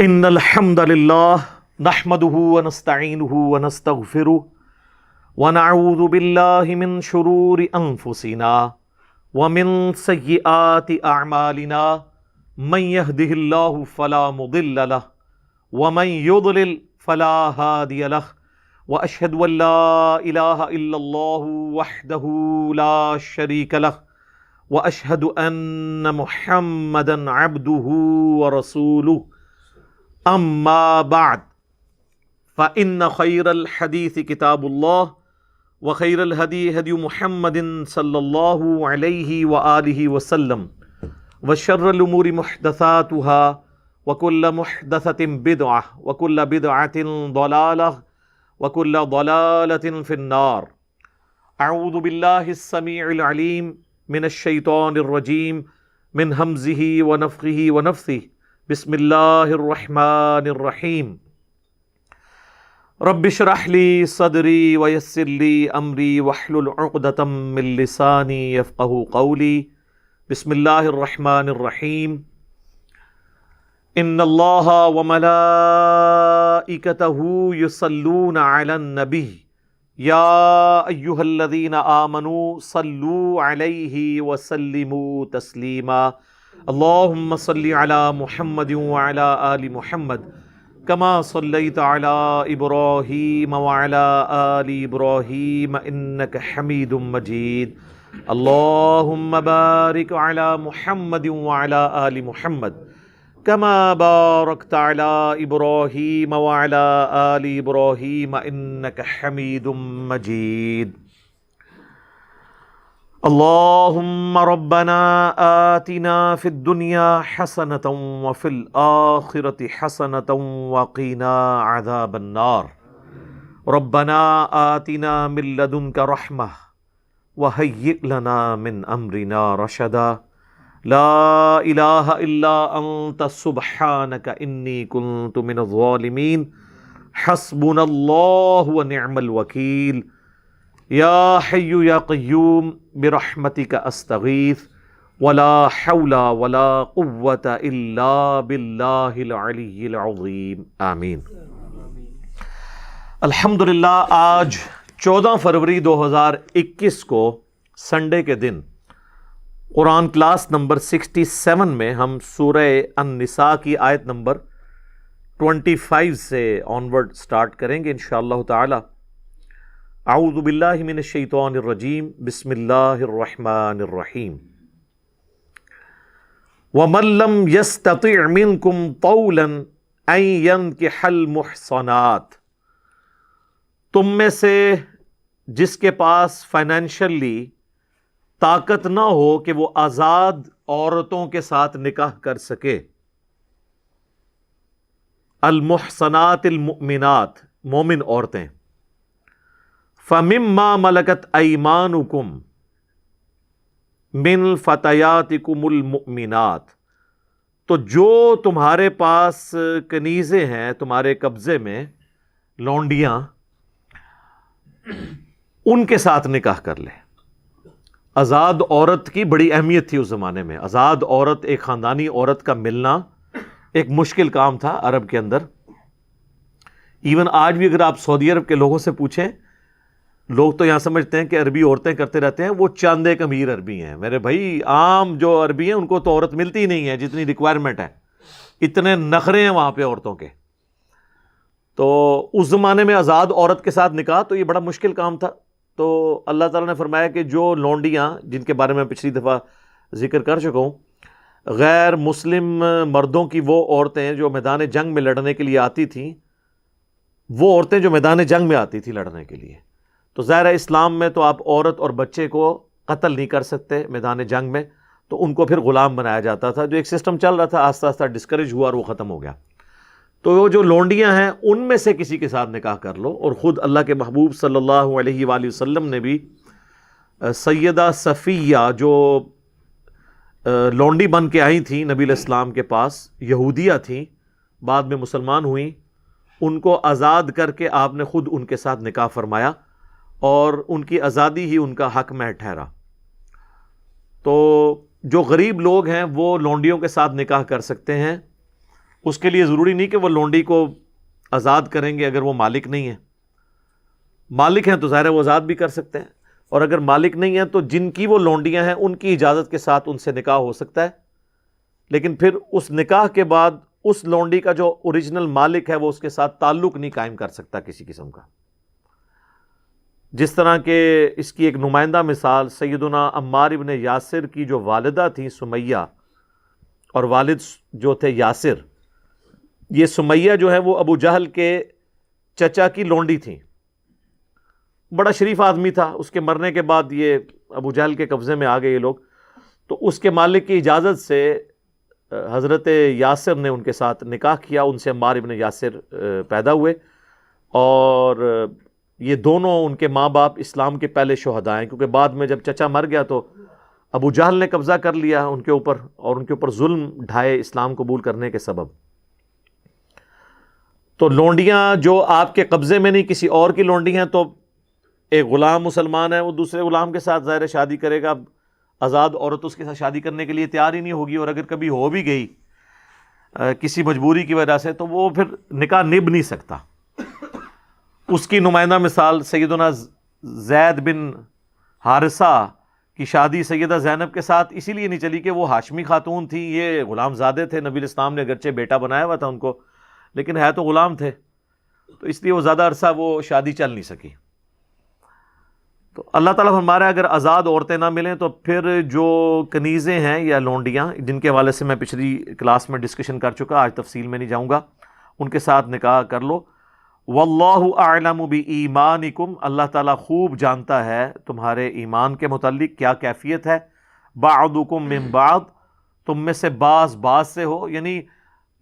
ان الحمد للہ نحمده ونستعینه ونستغفره ونعوذ باللہ من شرور انفسنا ومن سیئات اعمالنا من يهده اللہ فلا مضل له ومن يضلل فلا هادی له واشهد ان لا الہ الا اللہ وحدہ لا شریک له واشهد ان محمدا عبدہ ورسولہ اما بعد فإن خير الحديث كتاب الله وخير الهدي هدي محمد صلى الله عليه وآله وسلم وشر الأمور محدثاتها وكل محدثة بدعة وكل بدعة ضلالة وكل ضلالة في النار. أعوذ بالله السميع العليم من الشيطان الرجيم من همزه ونفخه ونفثه. بسم اللہ الرحمن الرحیم. رب اشرح لی صدری ویسر لی امری واحلل عقدۃ من لسانی یفقہوا قولی. بسم اللہ الرحمن الرحیم. ان اللہ وملائکتہ یصلون علی النبی یا ایہا الذین آمنوا صلوا علیہ وسلموا تسلیما. اللہم صلی علی محمد وعلی آل محمد کما صلیت علی ابراہیم وعلی آل ابراہیم انک حمید مجید. اللہم بارک علی محمد وعلی آل محمد کما بارکت علی ابراہیم وعلی آل ابراہیم انک حمید مجید. اللہم ربنا آتنا فی الدنیا حسنۃ وفی الآخرۃ حسنۃ وقنا عذاب النار. ربنا آتنا من لدنک رحمہ وہیئ لنا من امرنا رشدا. لا الہ الا انت سبحانک انی کنت من الظالمین. حسبنا اللہ ونعم الوکیل. یا حی یا قیوم برحمتک استغیث ولا حول ولا قوة الا باللہ العلی العظیم. آمین. الحمدللہ آج 14 فروری 2021 کو سنڈے کے دن قرآن کلاس نمبر 67 میں ہم سورہ النساء کی آیت نمبر 25 سے آنورڈ سٹارٹ کریں گے انشاءاللہ تعالی. اعوذ باللہ من الشیطان الرجیم. بسم اللہ الرحمن الرحیم. وَمَن لَّمْ يَسْتَطِعْ مِنْكُمْ طَوْلًا أَن يَنكِحَ الْمُحْصَنَاتِ. تم میں سے جس کے پاس فائنینشلی طاقت نہ ہو کہ وہ آزاد عورتوں کے ساتھ نکاح کر سکے. المحصنات المؤمنات، مومن عورتیں. فَمِمَّا مَلَكَتْ أَيْمَانُكُمْ مِنْ فَتَيَاتِكُمُ الْمُؤْمِنَاتِ. تو جو تمہارے پاس کنیزیں ہیں، تمہارے قبضے میں لونڈیاں، ان کے ساتھ نکاح کر لے. آزاد عورت کی بڑی اہمیت تھی اس زمانے میں. آزاد عورت، ایک خاندانی عورت کا ملنا ایک مشکل کام تھا عرب کے اندر. ایون آج بھی اگر آپ سعودی عرب کے لوگوں سے پوچھیں، لوگ تو یہاں سمجھتے ہیں کہ عربی عورتیں کرتے رہتے ہیں، وہ چاند ایک امیر عربی ہیں. میرے بھائی عام جو عربی ہیں ان کو تو عورت ملتی ہی نہیں ہے جتنی ریکوائرمنٹ ہے. اتنے نخرے ہیں وہاں پہ عورتوں کے. تو اس زمانے میں آزاد عورت کے ساتھ نکاح تو یہ بڑا مشکل کام تھا. تو اللہ تعالیٰ نے فرمایا کہ جو لونڈیاں، جن کے بارے میں پچھلی دفعہ ذکر کر چکا ہوں، غیر مسلم مردوں کی وہ عورتیں جو میدان جنگ میں لڑنے کے لیے آتی تھیں، وہ عورتیں جو میدان جنگ میں آتی تھیں لڑنے کے لیے، تو ظاہر ہے اسلام میں تو آپ عورت اور بچے کو قتل نہیں کر سکتے میدان جنگ میں، تو ان کو پھر غلام بنایا جاتا تھا. جو ایک سسٹم چل رہا تھا آہستہ آہستہ ڈسکریج ہوا اور وہ ختم ہو گیا. تو وہ جو لونڈیاں ہیں ان میں سے کسی کے ساتھ نکاح کر لو. اور خود اللہ کے محبوب صلی اللہ علیہ وآلہ وسلم نے بھی سیدہ صفیہ جو لونڈی بن کے آئی تھیں نبی علیہ السلام کے پاس، یہودیہ تھیں، بعد میں مسلمان ہوئیں، ان کو آزاد کر کے آپ نے خود ان کے ساتھ نکاح فرمایا اور ان کی آزادی ہی ان کا حق میں ٹھہرا. تو جو غریب لوگ ہیں وہ لونڈیوں کے ساتھ نکاح کر سکتے ہیں اس کے لیے ضروری نہیں کہ وہ لونڈی کو آزاد کریں گے اگر وہ مالک نہیں ہے. مالک ہیں تو ظاہر ہے وہ آزاد بھی کر سکتے ہیں, اور اگر مالک نہیں ہیں تو جن کی وہ لونڈیاں ہیں ان کی اجازت کے ساتھ ان سے نکاح ہو سکتا ہے, لیکن پھر اس نکاح کے بعد اس لونڈی کا جو اوریجنل مالک ہے وہ اس کے ساتھ تعلق نہیں قائم کر سکتا کسی قسم کا. جس طرح کہ اس کی ایک نمائندہ مثال سیدنا عمار ابن یاسر کی جو والدہ تھیں سمیہ, اور والد جو تھے یاسر, یہ سمیہ جو ہے وہ ابو جہل کے چچا کی لونڈی تھیں. بڑا شریف آدمی تھا, اس کے مرنے کے بعد یہ ابو جہل کے قبضے میں آ گئے یہ لوگ, تو اس کے مالک کی اجازت سے حضرت یاسر نے ان کے ساتھ نکاح کیا, ان سے عمار ابن یاسر پیدا ہوئے, اور یہ دونوں ان کے ماں باپ اسلام کے پہلے شہداء ہیں, کیونکہ بعد میں جب چچا مر گیا تو ابو جہل نے قبضہ کر لیا ان کے اوپر, اور ان کے اوپر ظلم ڈھائے اسلام قبول کرنے کے سبب. تو لونڈیاں جو آپ کے قبضے میں نہیں کسی اور کی لونڈی ہیں, تو ایک غلام مسلمان ہے وہ دوسرے غلام کے ساتھ ظاہر شادی کرے گا, آزاد عورت اس کے ساتھ شادی کرنے کے لیے تیار ہی نہیں ہوگی, اور اگر کبھی ہو بھی گئی کسی مجبوری کی وجہ سے تو وہ پھر نکاح نبھ نہیں سکتا. اس کی نمائندہ مثال سیدنا زید بن حارثہ کی شادی سیدہ زینب کے ساتھ اسی لیے نہیں چلی کہ وہ ہاشمی خاتون تھی, یہ غلام زادے تھے, نبی اسلام نے اگرچہ بیٹا بنایا ہوا تھا ان کو لیکن ہے تو غلام تھے, تو اس لیے وہ زیادہ عرصہ وہ شادی چل نہیں سکی. تو اللہ تعالیٰ فرما رہا ہے اگر آزاد عورتیں نہ ملیں تو پھر جو کنیزیں ہیں یا لونڈیاں, جن کے حوالے سے میں پچھلی کلاس میں ڈسکشن کر چکا, آج تفصیل میں نہیں جاؤں گا, ان کے ساتھ نکاح کر لو. واللہ اعلم بایمانکم, اللہ تعالیٰ خوب جانتا ہے تمہارے ایمان کے متعلق کیا کیفیت ہے. بعضکم من بعض, تم میں سے بعض سے ہو, یعنی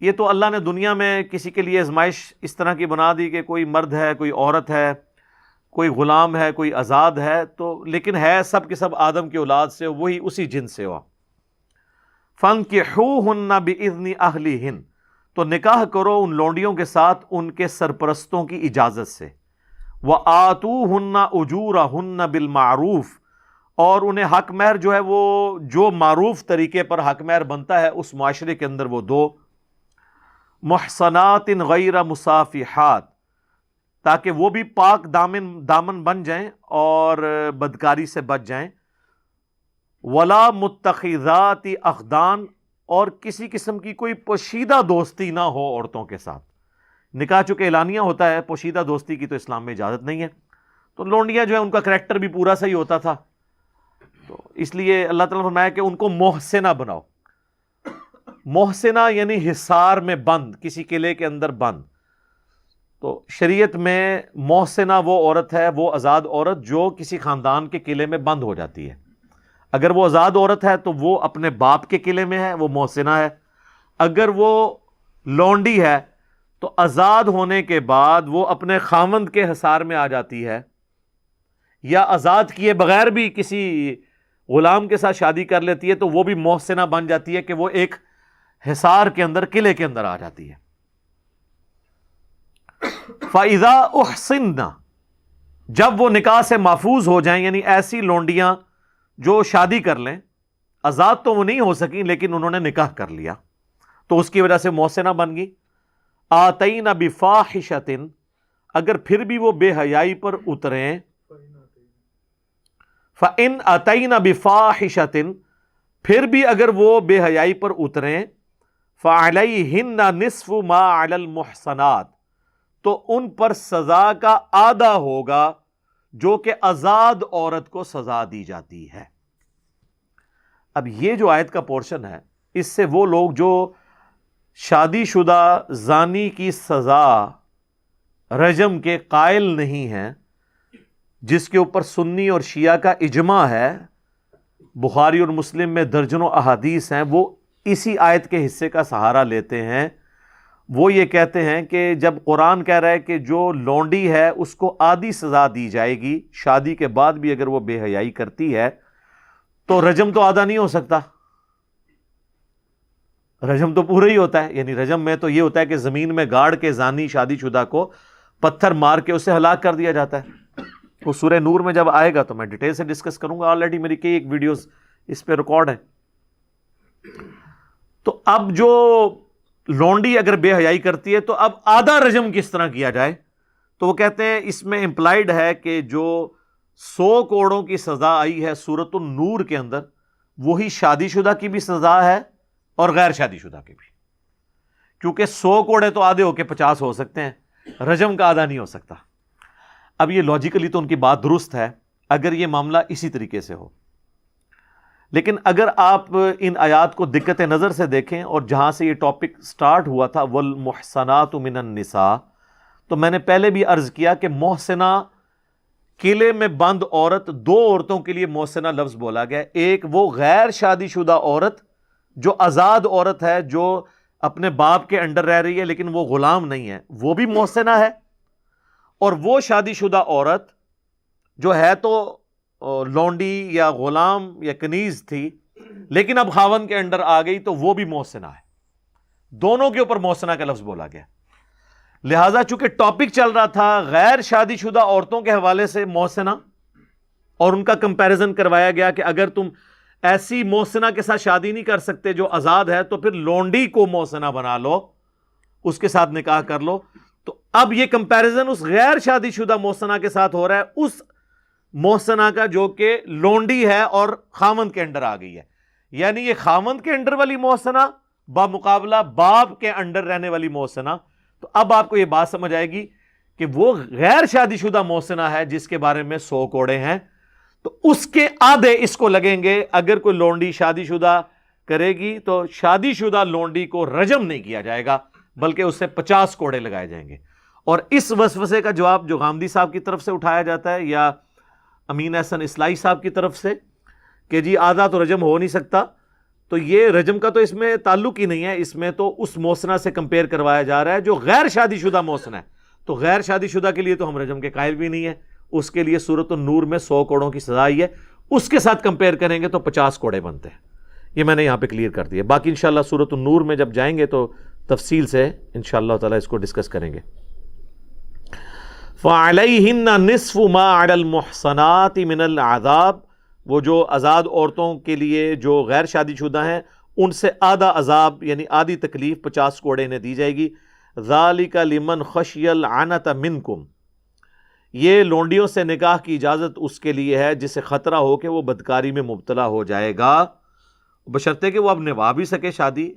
یہ تو اللہ نے دنیا میں کسی کے لیے آزمائش اس طرح کی بنا دی کہ کوئی مرد ہے, کوئی عورت ہے, کوئی غلام ہے, کوئی آزاد ہے, تو لیکن ہے سب کے سب آدم کی اولاد سے, وہی اسی جنس سے ہوا. فانکحوہن باذن اہلہن, تو نکاح کرو ان لونڈیوں کے ساتھ ان کے سرپرستوں کی اجازت سے. وآتوہن اجورہن بالمعروف, اور انہیں حق مہر جو ہے وہ جو معروف طریقے پر حق مہر بنتا ہے اس معاشرے کے اندر وہ دو. محصنات غیر مصافحات, تاکہ وہ بھی پاک دامن بن جائیں اور بدکاری سے بچ جائیں. ولا متخذات اخدان, اور کسی قسم کی کوئی پوشیدہ دوستی نہ ہو عورتوں کے ساتھ. نکاح چونکہ اعلانیہ ہوتا ہے, پوشیدہ دوستی کی تو اسلام میں اجازت نہیں ہے. تو لونڈیاں جو ہے ان کا کریکٹر بھی پورا صحیح ہوتا تھا, تو اس لیے اللہ تعالیٰ نے فرمایا کہ ان کو محسنہ بناؤ. محسنہ یعنی حصار میں بند, کسی قلعے کے اندر بند. تو شریعت میں محسنہ وہ عورت ہے, وہ آزاد عورت جو کسی خاندان کے قلعے میں بند ہو جاتی ہے. اگر وہ آزاد عورت ہے تو وہ اپنے باپ کے قلعے میں ہے, وہ محسنہ ہے. اگر وہ لونڈی ہے تو آزاد ہونے کے بعد وہ اپنے خاوند کے حصار میں آ جاتی ہے, یا آزاد کیے بغیر بھی کسی غلام کے ساتھ شادی کر لیتی ہے تو وہ بھی محسنہ بن جاتی ہے کہ وہ ایک حصار کے اندر, قلعے کے اندر آ جاتی ہے. فَإِذَا أُحْصِنَّ, جب وہ نکاح سے محفوظ ہو جائیں, یعنی ایسی لونڈیاں جو شادی کر لیں, آزاد تو وہ نہیں ہو سکیں لیکن انہوں نے نکاح کر لیا تو اس کی وجہ سے محسنہ بن گئی. آتَيْنَ بِفَاحِشَةٍ, اگر پھر بھی وہ بے حیائی پر اتریں, فَإِنْ أَتَيْنَ بِفَاحِشَةٍ, پھر بھی اگر وہ بے حیائی پر اتریں, فَعَلَيْهِنَّ نِصْفُ مَا عَلَى الْمُحْصَنَاتِ, تو ان پر سزا کا آدھا ہوگا جو کہ آزاد عورت کو سزا دی جاتی ہے. اب یہ جو آیت کا پورشن ہے, اس سے وہ لوگ جو شادی شدہ زانی کی سزا رجم کے قائل نہیں ہیں, جس کے اوپر سنی اور شیعہ کا اجماع ہے, بخاری اور مسلم میں درجنوں احادیث ہیں, وہ اسی آیت کے حصے کا سہارا لیتے ہیں. وہ یہ کہتے ہیں کہ جب قرآن کہہ رہا ہے کہ جو لونڈی ہے اس کو آدھی سزا دی جائے گی, شادی کے بعد بھی اگر وہ بے حیائی کرتی ہے تو رجم تو آدھا نہیں ہو سکتا, رجم تو پورا ہی ہوتا ہے. یعنی رجم میں تو یہ ہوتا ہے کہ زمین میں گاڑ کے زانی شادی شدہ کو پتھر مار کے اسے ہلاک کر دیا جاتا ہے. وہ سورہ نور میں جب آئے گا تو میں ڈیٹیل سے ڈسکس کروں گا, آلریڈی میری کئی ایک ویڈیوز اس پہ ریکارڈ ہیں. تو اب جو لونڈی اگر بے حیائی کرتی ہے تو اب آدھا رجم کس طرح کیا جائے؟ تو وہ کہتے ہیں اس میں امپلائڈ ہے کہ جو 100 کوڑوں کی سزا آئی ہے سورۃ النور کے اندر، وہی شادی شدہ کی بھی سزا ہے اور غیر شادی شدہ کی بھی، کیونکہ 100 کوڑے تو آدھے ہو کے 50 ہو سکتے ہیں، رجم کا آدھا نہیں ہو سکتا۔ اب یہ لاجیکلی تو ان کی بات درست ہے اگر یہ معاملہ اسی طریقے سے ہو، لیکن اگر آپ ان آیات کو دقت نظر سے دیکھیں اور جہاں سے یہ ٹاپک سٹارٹ ہوا تھا والمحصنات من النساء، تو میں نے پہلے بھی عرض کیا کہ محسنہ قلعے میں بند عورت، 2 عورتوں کے لیے محسنہ لفظ بولا گیا، ایک وہ غیر شادی شدہ عورت جو آزاد عورت ہے، جو اپنے باپ کے انڈر رہ رہی ہے لیکن وہ غلام نہیں ہے، وہ بھی محسنہ ہے، اور وہ شادی شدہ عورت جو ہے تو لونڈی یا غلام یا کنیز تھی لیکن اب خاوند کے انڈر آ گئی تو وہ بھی محسنہ ہے۔ دونوں کے اوپر محسنہ کا لفظ بولا گیا، لہذا چونکہ ٹاپک چل رہا تھا غیر شادی شدہ عورتوں کے حوالے سے محسنہ، اور ان کا کمپیریزن کروایا گیا کہ اگر تم ایسی محسنہ کے ساتھ شادی نہیں کر سکتے جو آزاد ہے تو پھر لونڈی کو محسنہ بنا لو، اس کے ساتھ نکاح کر لو۔ تو اب یہ کمپیریزن اس غیر شادی شدہ محسنہ کے ساتھ ہو رہا ہے، اس محسنہ کا جو کہ لونڈی ہے اور خاوند کے انڈر آ گئی ہے، یعنی یہ خاوند کے انڈر والی محسنہ بمقابلہ باپ کے انڈر رہنے والی محسنہ۔ تو اب آپ کو یہ بات سمجھ آئے گی کہ وہ غیر شادی شدہ محسنہ ہے جس کے بارے میں 100 کوڑے ہیں، تو اس کے آدھے اس کو لگیں گے۔ اگر کوئی لونڈی شادی شدہ کرے گی تو شادی شدہ لونڈی کو رجم نہیں کیا جائے گا بلکہ اس سے 50 کوڑے لگائے جائیں گے۔ اور اس وسوسے کا جواب جو غامدی صاحب کی طرف سے اٹھایا جاتا ہے یا امین احسن اصلاحی صاحب کی طرف سے کہ جی آدھا تو رجم ہو نہیں سکتا، تو یہ رجم کا تو اس میں تعلق ہی نہیں ہے، اس میں تو اس محسنہ سے کمپیئر کروایا جا رہا ہے جو غیر شادی شدہ محسنہ ہے۔ تو غیر شادی شدہ کے لیے تو ہم رجم کے قائل بھی نہیں ہیں، اس کے لیے سورۃ النور میں 100 کوڑوں کی سزا آئی ہے، اس کے ساتھ کمپیئر کریں گے تو 50 کوڑے بنتے ہیں۔ یہ میں نے یہاں پہ کلیئر کر دیا، باقی انشاءاللہ سورۃ النور میں جب جائیں گے تو تفصیل سے انشاءاللہ تعالیٰ اس کو ڈسکس کریں گے۔ فَعَلَيْهِنَّ نِصْفُ مَا عَلَى الْمُحْصَنَاتِ مِنَ الْعَذَابِ، وہ جو آزاد عورتوں کے لیے جو غیر شادی شدہ ہیں ان سے آدھا عذاب یعنی آدھی تکلیف 50 کوڑے انہیں دی جائے گی۔ ذَلِكَ لِمَنْ خَشِيَ الْعَنَتَ مِنْكُمْ، یہ لونڈیوں سے نکاح کی اجازت اس کے لیے ہے جسے خطرہ ہو کہ وہ بدکاری میں مبتلا ہو جائے گا، بشرطے کہ وہ اب نبھا بھی سکے شادی،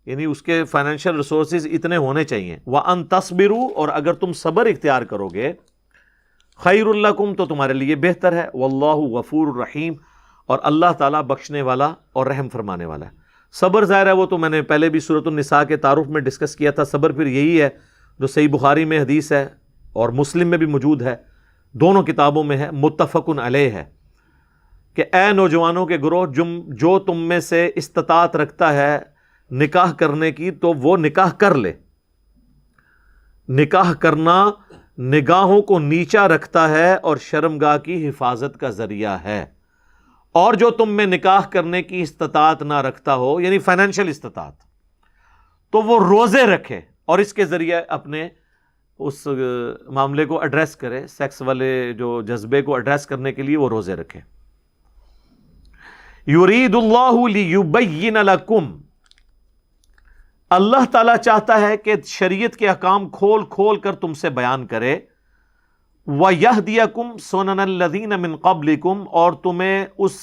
یعنی اس کے فائنینشیل ریسورسز اتنے ہونے چاہیے۔ وَأَن تَصْبِرُوا، اور اگر تم صبر اختیار کرو گے، خَيْرٌ لَكُمْ، تو تمہارے لیے بہتر ہے۔ وَاللَّهُ غَفُورٌ رَحِيمٌ، اور اللہ تعالیٰ بخشنے والا اور رحم فرمانے والا ہے۔ صبر ظاہر ہے وہ تو میں نے پہلے بھی سورۃ النساء کے تعارف میں ڈسکس کیا تھا، صبر پھر یہی ہے جو صحیح بخاری میں حدیث ہے اور مسلم میں بھی موجود ہے، دونوں کتابوں میں ہے، متفقن علیہ ہے کہ اے نوجوانوں کے گروہ، جو تم میں سے استطاعت رکھتا ہے نکاح کرنے کی تو وہ نکاح کر لے۔ نکاح کرنا نگاہوں کو نیچا رکھتا ہے اور شرمگاہ کی حفاظت کا ذریعہ ہے، اور جو تم میں نکاح کرنے کی استطاعت نہ رکھتا ہو یعنی فائنینشیل استطاعت، تو وہ روزے رکھے اور اس کے ذریعے اپنے اس معاملے کو ایڈریس کرے، سیکس والے جو جذبے کو ایڈریس کرنے کے لیے وہ روزے رکھے۔ یرید اللہ لیبین لکم، اللہ تعالیٰ چاہتا ہے کہ شریعت کے احکام کھول کھول کر تم سے بیان کرے۔ وَيَهْدِيَكُمْ سُنَنَ الَّذِينَ مِن قَبْلِكُمْ، اور تمہیں اس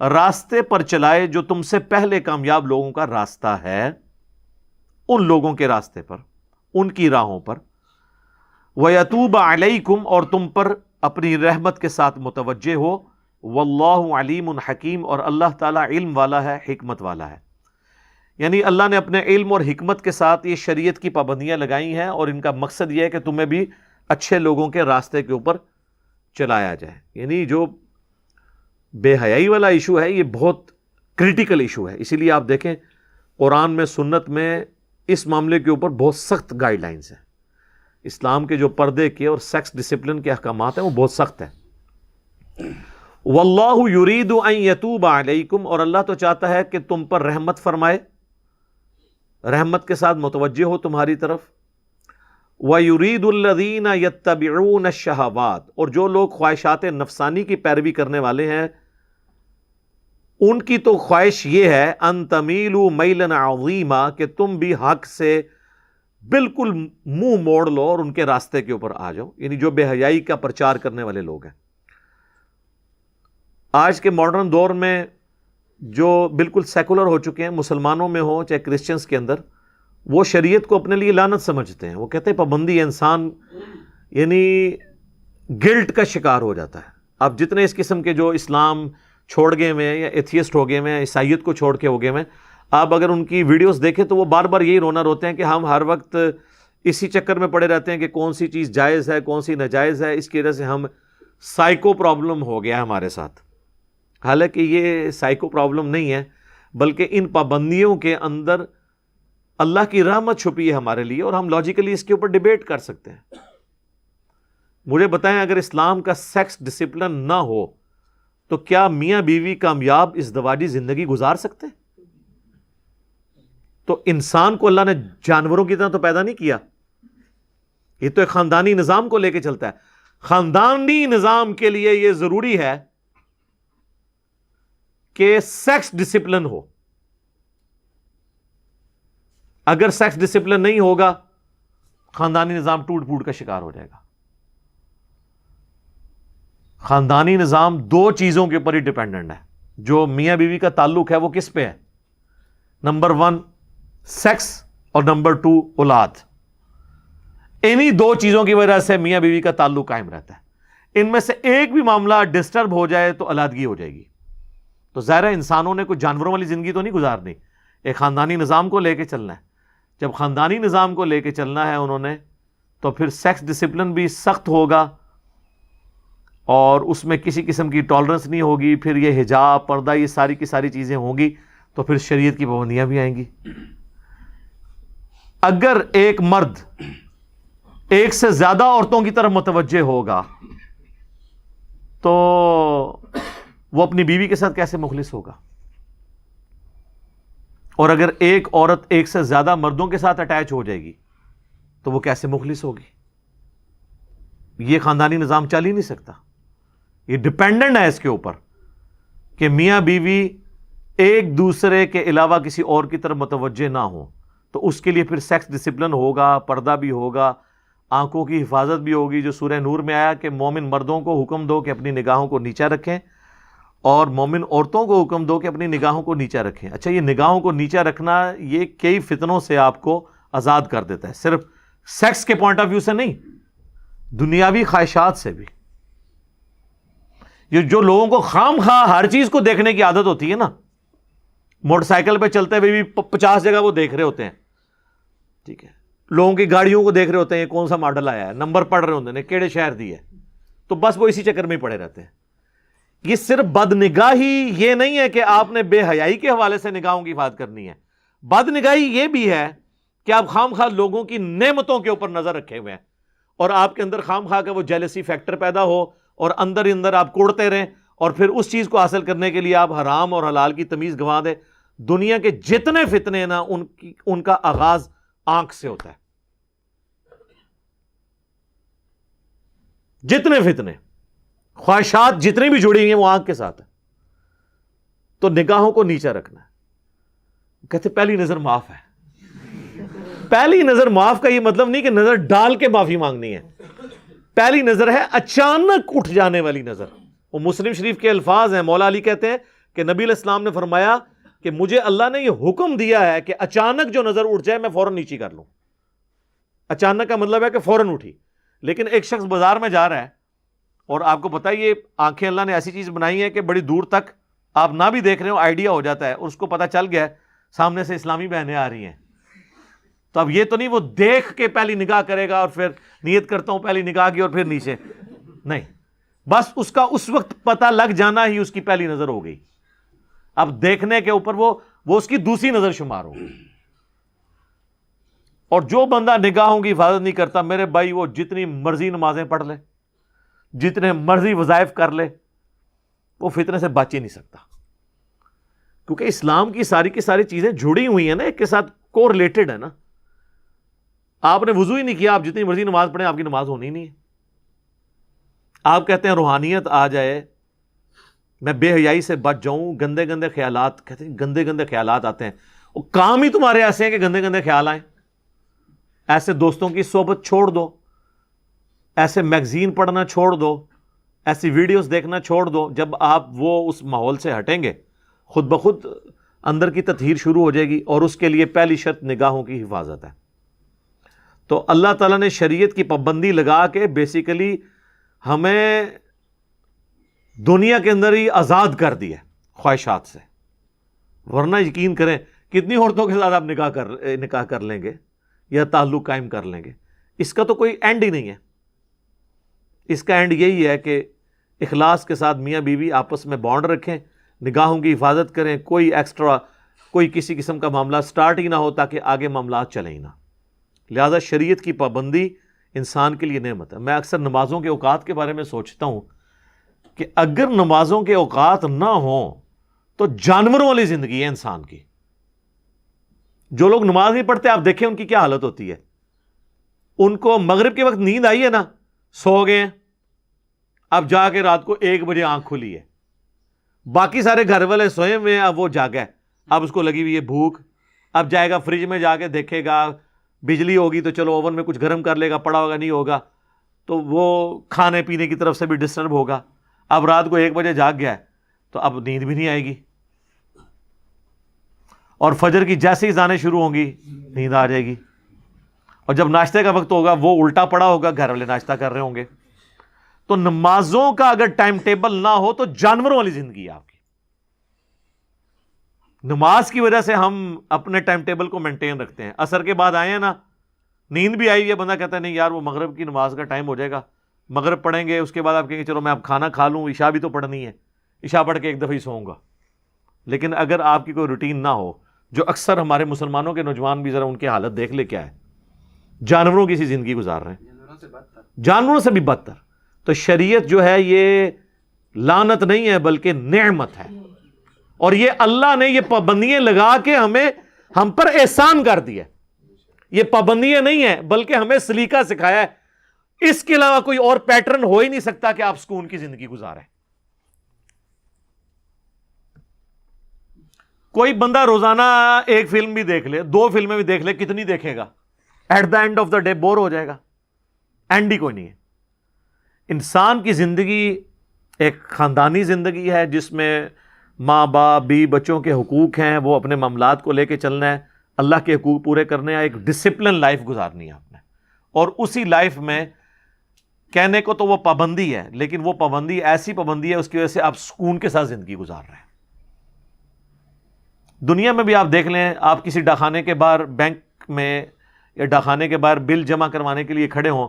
راستے پر چلائے جو تم سے پہلے کامیاب لوگوں کا راستہ ہے، ان لوگوں کے راستے پر، ان کی راہوں پر۔ وَيَتُوبَ عَلَيْكُمْ، اور تم پر اپنی رحمت کے ساتھ متوجہ ہو۔ وَاللَّهُ عَلِيمٌ حَكِيمٌ، اور اللہ تعالیٰ علم والا ہے، حکمت والا ہے۔ یعنی اللہ نے اپنے علم اور حکمت کے ساتھ یہ شریعت کی پابندیاں لگائی ہیں، اور ان کا مقصد یہ ہے کہ تمہیں بھی اچھے لوگوں کے راستے کے اوپر چلایا جائے۔ یعنی جو بے حیائی والا ایشو ہے یہ بہت کریٹیکل ایشو ہے، اسی لیے آپ دیکھیں قرآن میں، سنت میں اس معاملے کے اوپر بہت سخت گائیڈ لائنز ہیں۔ اسلام کے جو پردے کے اور سیکس ڈسپلن کے احکامات ہیں وہ بہت سخت ہیں۔ واللہ یرید ان یتوب علیکم، اور اللہ تو چاہتا ہے کہ تم پر رحمت فرمائے، رحمت کے ساتھ متوجہ ہو تمہاری طرف۔ وَيُرِيدُ الَّذِينَ يَتَّبِعُونَ الشَّهَوَاتِ، اور جو لوگ خواہشات نفسانی کی پیروی کرنے والے ہیں ان کی تو خواہش یہ ہے ان تمیلوا میلا عظیما کہ تم بھی حق سے بالکل منہ موڑ لو اور ان کے راستے کے اوپر آ جاؤ، یعنی جو بے حیائی کا پرچار کرنے والے لوگ ہیں۔ آج کے ماڈرن دور میں جو بالکل سیکولر ہو چکے ہیں، مسلمانوں میں ہو چاہے کرسچنس کے اندر، وہ شریعت کو اپنے لیے لعنت سمجھتے ہیں۔ وہ کہتے ہیں پابندی انسان یعنی گلٹ کا شکار ہو جاتا ہے۔ اب جتنے اس قسم کے جو اسلام چھوڑ گئے ہوئے ہیں یا ایتھیسٹ ہو گئے ہوئے ہیں، عیسائیت کو چھوڑ کے ہو گئے ہوئے ہیں، آپ اگر ان کی ویڈیوز دیکھیں تو وہ بار بار یہی رونا روتے ہیں کہ ہم ہر وقت اسی چکر میں پڑے رہتے ہیں کہ کون سی چیز جائز ہے کون سی ناجائز ہے، اس کی وجہ سے ہم سائیکو پرابلم ہو گیا ہے ہمارے ساتھ۔ حالانکہ یہ سائیکو پرابلم نہیں ہے، بلکہ ان پابندیوں کے اندر اللہ کی رحمت چھپی ہے ہمارے لیے، اور ہم لاجیکلی اس کے اوپر ڈیبیٹ کر سکتے ہیں۔ مجھے بتائیں اگر اسلام کا سیکس ڈسپلن نہ ہو تو کیا میاں بیوی کامیاب ازدواجی زندگی گزار سکتے؟ تو انسان کو اللہ نے جانوروں کی طرح تو پیدا نہیں کیا، یہ تو ایک خاندانی نظام کو لے کے چلتا ہے۔ خاندانی نظام کے لیے یہ ضروری ہے کہ سیکس ڈسپلن ہو۔ اگر سیکس ڈسپلن نہیں ہوگا خاندانی نظام ٹوٹ پھوٹ کا شکار ہو جائے گا۔ خاندانی نظام دو چیزوں کے اوپر ہی ڈیپینڈنٹ ہے، جو میاں بیوی کا تعلق ہے وہ کس پہ ہے؟ نمبر 1 سیکس اور نمبر 2 اولاد۔ انہی دو چیزوں کی وجہ سے میاں بیوی کا تعلق قائم رہتا ہے۔ ان میں سے ایک بھی معاملہ ڈسٹرب ہو جائے تو علیحدگی ہو جائے گی۔ تو ظاہر ہے انسانوں نے کوئی جانوروں والی زندگی تو نہیں گزارنی، ایک خاندانی نظام کو لے کے چلنا ہے۔ جب خاندانی نظام کو لے کے چلنا ہے انہوں نے، تو پھر سیکس ڈسپلن بھی سخت ہوگا اور اس میں کسی قسم کی ٹالرنس نہیں ہوگی۔ پھر یہ حجاب، پردہ، یہ ساری کی ساری چیزیں ہوں گی، تو پھر شریعت کی پابندیاں بھی آئیں گی۔ اگر ایک مرد ایک سے زیادہ عورتوں کی طرف متوجہ ہوگا تو وہ اپنی بیوی کے ساتھ کیسے مخلص ہوگا؟ اور اگر ایک عورت ایک سے زیادہ مردوں کے ساتھ اٹیچ ہو جائے گی تو وہ کیسے مخلص ہوگی؟ یہ خاندانی نظام چل ہی نہیں سکتا۔ یہ ڈیپینڈنٹ ہے اس کے اوپر کہ میاں بیوی ایک دوسرے کے علاوہ کسی اور کی طرف متوجہ نہ ہو، تو اس کے لیے پھر سیکس ڈسپلن ہوگا، پردہ بھی ہوگا، آنکھوں کی حفاظت بھی ہوگی، جو سورہ نور میں آیا کہ مومن مردوں کو حکم دو کہ اپنی نگاہوں کو نیچا رکھیں، اور مومن عورتوں کو حکم دو کہ اپنی نگاہوں کو نیچا رکھیں۔ اچھا، یہ نگاہوں کو نیچا رکھنا یہ کئی فتنوں سے آپ کو آزاد کر دیتا ہے، صرف سیکس کے پوائنٹ آف ویو سے نہیں، دنیاوی خواہشات سے بھی۔ یہ جو لوگوں کو خام خواہ ہر چیز کو دیکھنے کی عادت ہوتی ہے نا، موٹر سائیکل پہ چلتے ہوئے بھی 50 جگہ وہ دیکھ رہے ہوتے ہیں، ٹھیک ہے، لوگوں کی گاڑیوں کو دیکھ رہے ہوتے ہیں کون سا ماڈل آیا ہے، نمبر پڑھ رہے ہوتے ہیں کیڑے شہر دی ہے، تو بس وہ اسی چکر میں ہی پڑے رہتے ہیں۔ یہ صرف بد نگاہی یہ نہیں ہے کہ آپ نے بے حیائی کے حوالے سے نگاہوں کی حفاظت کرنی ہے، بد نگاہی یہ بھی ہے کہ آپ خام خواہ لوگوں کی نعمتوں کے اوپر نظر رکھے ہوئے ہیں، اور آپ کے اندر خام خواہ کا وہ جیلسی فیکٹر پیدا ہو، اور اندر ہی اندر آپ کوڑتے رہیں، اور پھر اس چیز کو حاصل کرنے کے لیے آپ حرام اور حلال کی تمیز گنوا دیں۔ دنیا کے جتنے فتنے نا ان کا آغاز آنکھ سے ہوتا ہے، جتنے فتنے، خواہشات جتنی بھی جڑی ہیں وہ آنکھ کے ساتھ ہے۔ تو نگاہوں کو نیچا رکھنا ہے۔ کہتے پہلی نظر معاف ہے۔ پہلی نظر معاف کا یہ مطلب نہیں کہ نظر ڈال کے معافی مانگنی ہے، پہلی نظر ہے اچانک اٹھ جانے والی نظر۔ وہ مسلم شریف کے الفاظ ہیں، مولا علی کہتے ہیں کہ نبی علیہ السلام نے فرمایا کہ مجھے اللہ نے یہ حکم دیا ہے کہ اچانک جو نظر اٹھ جائے میں فوراً نیچی کر لوں۔ اچانک کا مطلب ہے کہ فوراً اٹھی۔ لیکن ایک شخص بازار میں جا رہا ہے، اور آپ کو پتہ ہے یہ آنکھیں اللہ نے ایسی چیز بنائی ہے کہ بڑی دور تک آپ نہ بھی دیکھ رہے ہو آئیڈیا ہو جاتا ہے، اور اس کو پتہ چل گیا ہے سامنے سے اسلامی بہنیں آ رہی ہیں، تو اب یہ تو نہیں وہ دیکھ کے پہلی نگاہ کرے گا اور پھر نیت کرتا ہوں پہلی نگاہ کی اور پھر نیچے، نہیں، بس اس کا اس وقت پتہ لگ جانا ہی اس کی پہلی نظر ہو گئی۔ اب دیکھنے کے اوپر وہ اس کی دوسری نظر شمار ہوگی۔ اور جو بندہ نگاہوں کی حفاظت نہیں کرتا میرے بھائی، وہ جتنی مرضی نمازیں پڑھ لے، جتنے مرضی وظائف کر لے، وہ فتنے سے بچ ہی نہیں سکتا، کیونکہ اسلام کی ساری چیزیں جڑی ہوئی ہیں نا، ایک کے ساتھ کو ریلیٹڈ ہے نا۔ آپ نے وضو ہی نہیں کیا، آپ جتنی مرضی نماز پڑھیں آپ کی نماز ہونی نہیں ہے۔ آپ کہتے ہیں روحانیت آ جائے میں بے حیائی سے بچ جاؤں، گندے گندے خیالات، کہتے ہیں گندے گندے خیالات آتے ہیں، وہ کام ہی تمہارے ایسے ہیں کہ گندے گندے خیال آئیں. ایسے دوستوں کی صحبت چھوڑ دو، ایسے میگزین پڑھنا چھوڑ دو، ایسی ویڈیوز دیکھنا چھوڑ دو. جب آپ وہ اس ماحول سے ہٹیں گے خود بخود اندر کی تطہیر شروع ہو جائے گی، اور اس کے لیے پہلی شرط نگاہوں کی حفاظت ہے. تو اللہ تعالیٰ نے شریعت کی پابندی لگا کے بیسیکلی ہمیں دنیا کے اندر ہی آزاد کر دیا خواہشات سے. ورنہ یقین کریں کتنی عورتوں کے ساتھ آپ نکاح کر لیں گے یا تعلق قائم کر لیں گے، اس کا تو کوئی اینڈ ہی نہیں ہے. اس کا اینڈ یہی ہے کہ اخلاص کے ساتھ میاں بیوی آپس میں بانڈ رکھیں، نگاہوں کی حفاظت کریں، کوئی ایکسٹرا کوئی کسی قسم کا معاملہ سٹارٹ ہی نہ ہو تاکہ آگے معاملات چلیں ہی نہ. لہذا شریعت کی پابندی انسان کے لیے نعمت ہے. میں اکثر نمازوں کے اوقات کے بارے میں سوچتا ہوں کہ اگر نمازوں کے اوقات نہ ہوں تو جانوروں والی زندگی ہے انسان کی. جو لوگ نماز نہیں پڑھتے آپ دیکھیں ان کی کیا حالت ہوتی ہے. ان کو مغرب کے وقت نیند آئی ہے نا، سو گئے ہیں، اب جا کے رات کو 1 بجے آنکھ کھلی ہے، باقی سارے گھر والے سوئے ہوئے ہیں، اب وہ جاگا ہے، اب اس کو لگی ہوئی ہے بھوک، اب جائے گا فریج میں جا کے دیکھے گا، بجلی ہوگی تو چلو اوون میں کچھ گرم کر لے گا، پڑا ہوگا نہیں ہوگا تو وہ کھانے پینے کی طرف سے بھی ڈسٹرب ہوگا. اب رات کو 1 بجے جاگ گیا ہے تو اب نیند بھی نہیں آئے گی، اور فجر کی جیسے ہی اذانیں شروع ہوں گی نیند آ جائے گی. اور جب ناشتے کا وقت ہوگا وہ الٹا پڑا ہوگا، گھر والے ناشتہ کر رہے ہوں گے. تو نمازوں کا اگر ٹائم ٹیبل نہ ہو تو جانوروں والی زندگی ہے آپ کی. نماز کی وجہ سے ہم اپنے ٹائم ٹیبل کو مینٹین رکھتے ہیں. عصر کے بعد آئے ہیں نا، نیند بھی آئی ہے، بندہ کہتا ہے نہیں یار وہ مغرب کی نماز کا ٹائم ہو جائے گا، مغرب پڑھیں گے، اس کے بعد آپ کہیں گے چلو میں اب کھانا کھا لوں، عشاء بھی تو پڑھنی ہے، عشاء پڑھ کے ایک دفعہ ہی سوؤں گا. لیکن اگر آپ کی کوئی روٹین نہ ہو، جو اکثر ہمارے مسلمانوں کے نوجوان بھی ذرا ان کی حالت دیکھ لے کیا ہے، جانوروں کی سی زندگی گزار رہے ہیں، جانوروں سے بھی بدتر. تو شریعت جو ہے یہ لعنت نہیں ہے بلکہ نعمت ہے، اور یہ اللہ نے یہ پابندیاں لگا کے ہم پر احسان کر دیا. یہ پابندیاں نہیں ہیں بلکہ ہمیں سلیقہ سکھایا ہے. اس کے علاوہ کوئی اور پیٹرن ہو ہی نہیں سکتا کہ آپ سکون کی زندگی گزاریں. کوئی بندہ روزانہ 1 فلم بھی دیکھ لے، 2 فلمیں بھی دیکھ لے، کتنی دیکھے گا؟ At the end of the day bore ہو جائے گا، اینڈ ہی کوئی نہیں ہے. انسان کی زندگی ایک خاندانی زندگی ہے جس میں ماں باپ بیوی بچوں کے حقوق ہیں، وہ اپنے معاملات کو لے کے چلنا ہے، اللہ کے حقوق پورے کرنے ہیں، ایک ڈسپلن لائف گزارنی ہے آپ نے. اور اسی لائف میں کہنے کو تو وہ پابندی ہے، لیکن وہ پابندی ایسی پابندی ہے اس کی وجہ سے آپ سکون کے ساتھ زندگی گزار رہے ہیں. دنیا میں بھی آپ دیکھ لیں، آپ کسی ڈاکخانے کے باہر بینک میں یا ڈاکخانے کے باہر بل جمع کروانے کے لیے کھڑے ہوں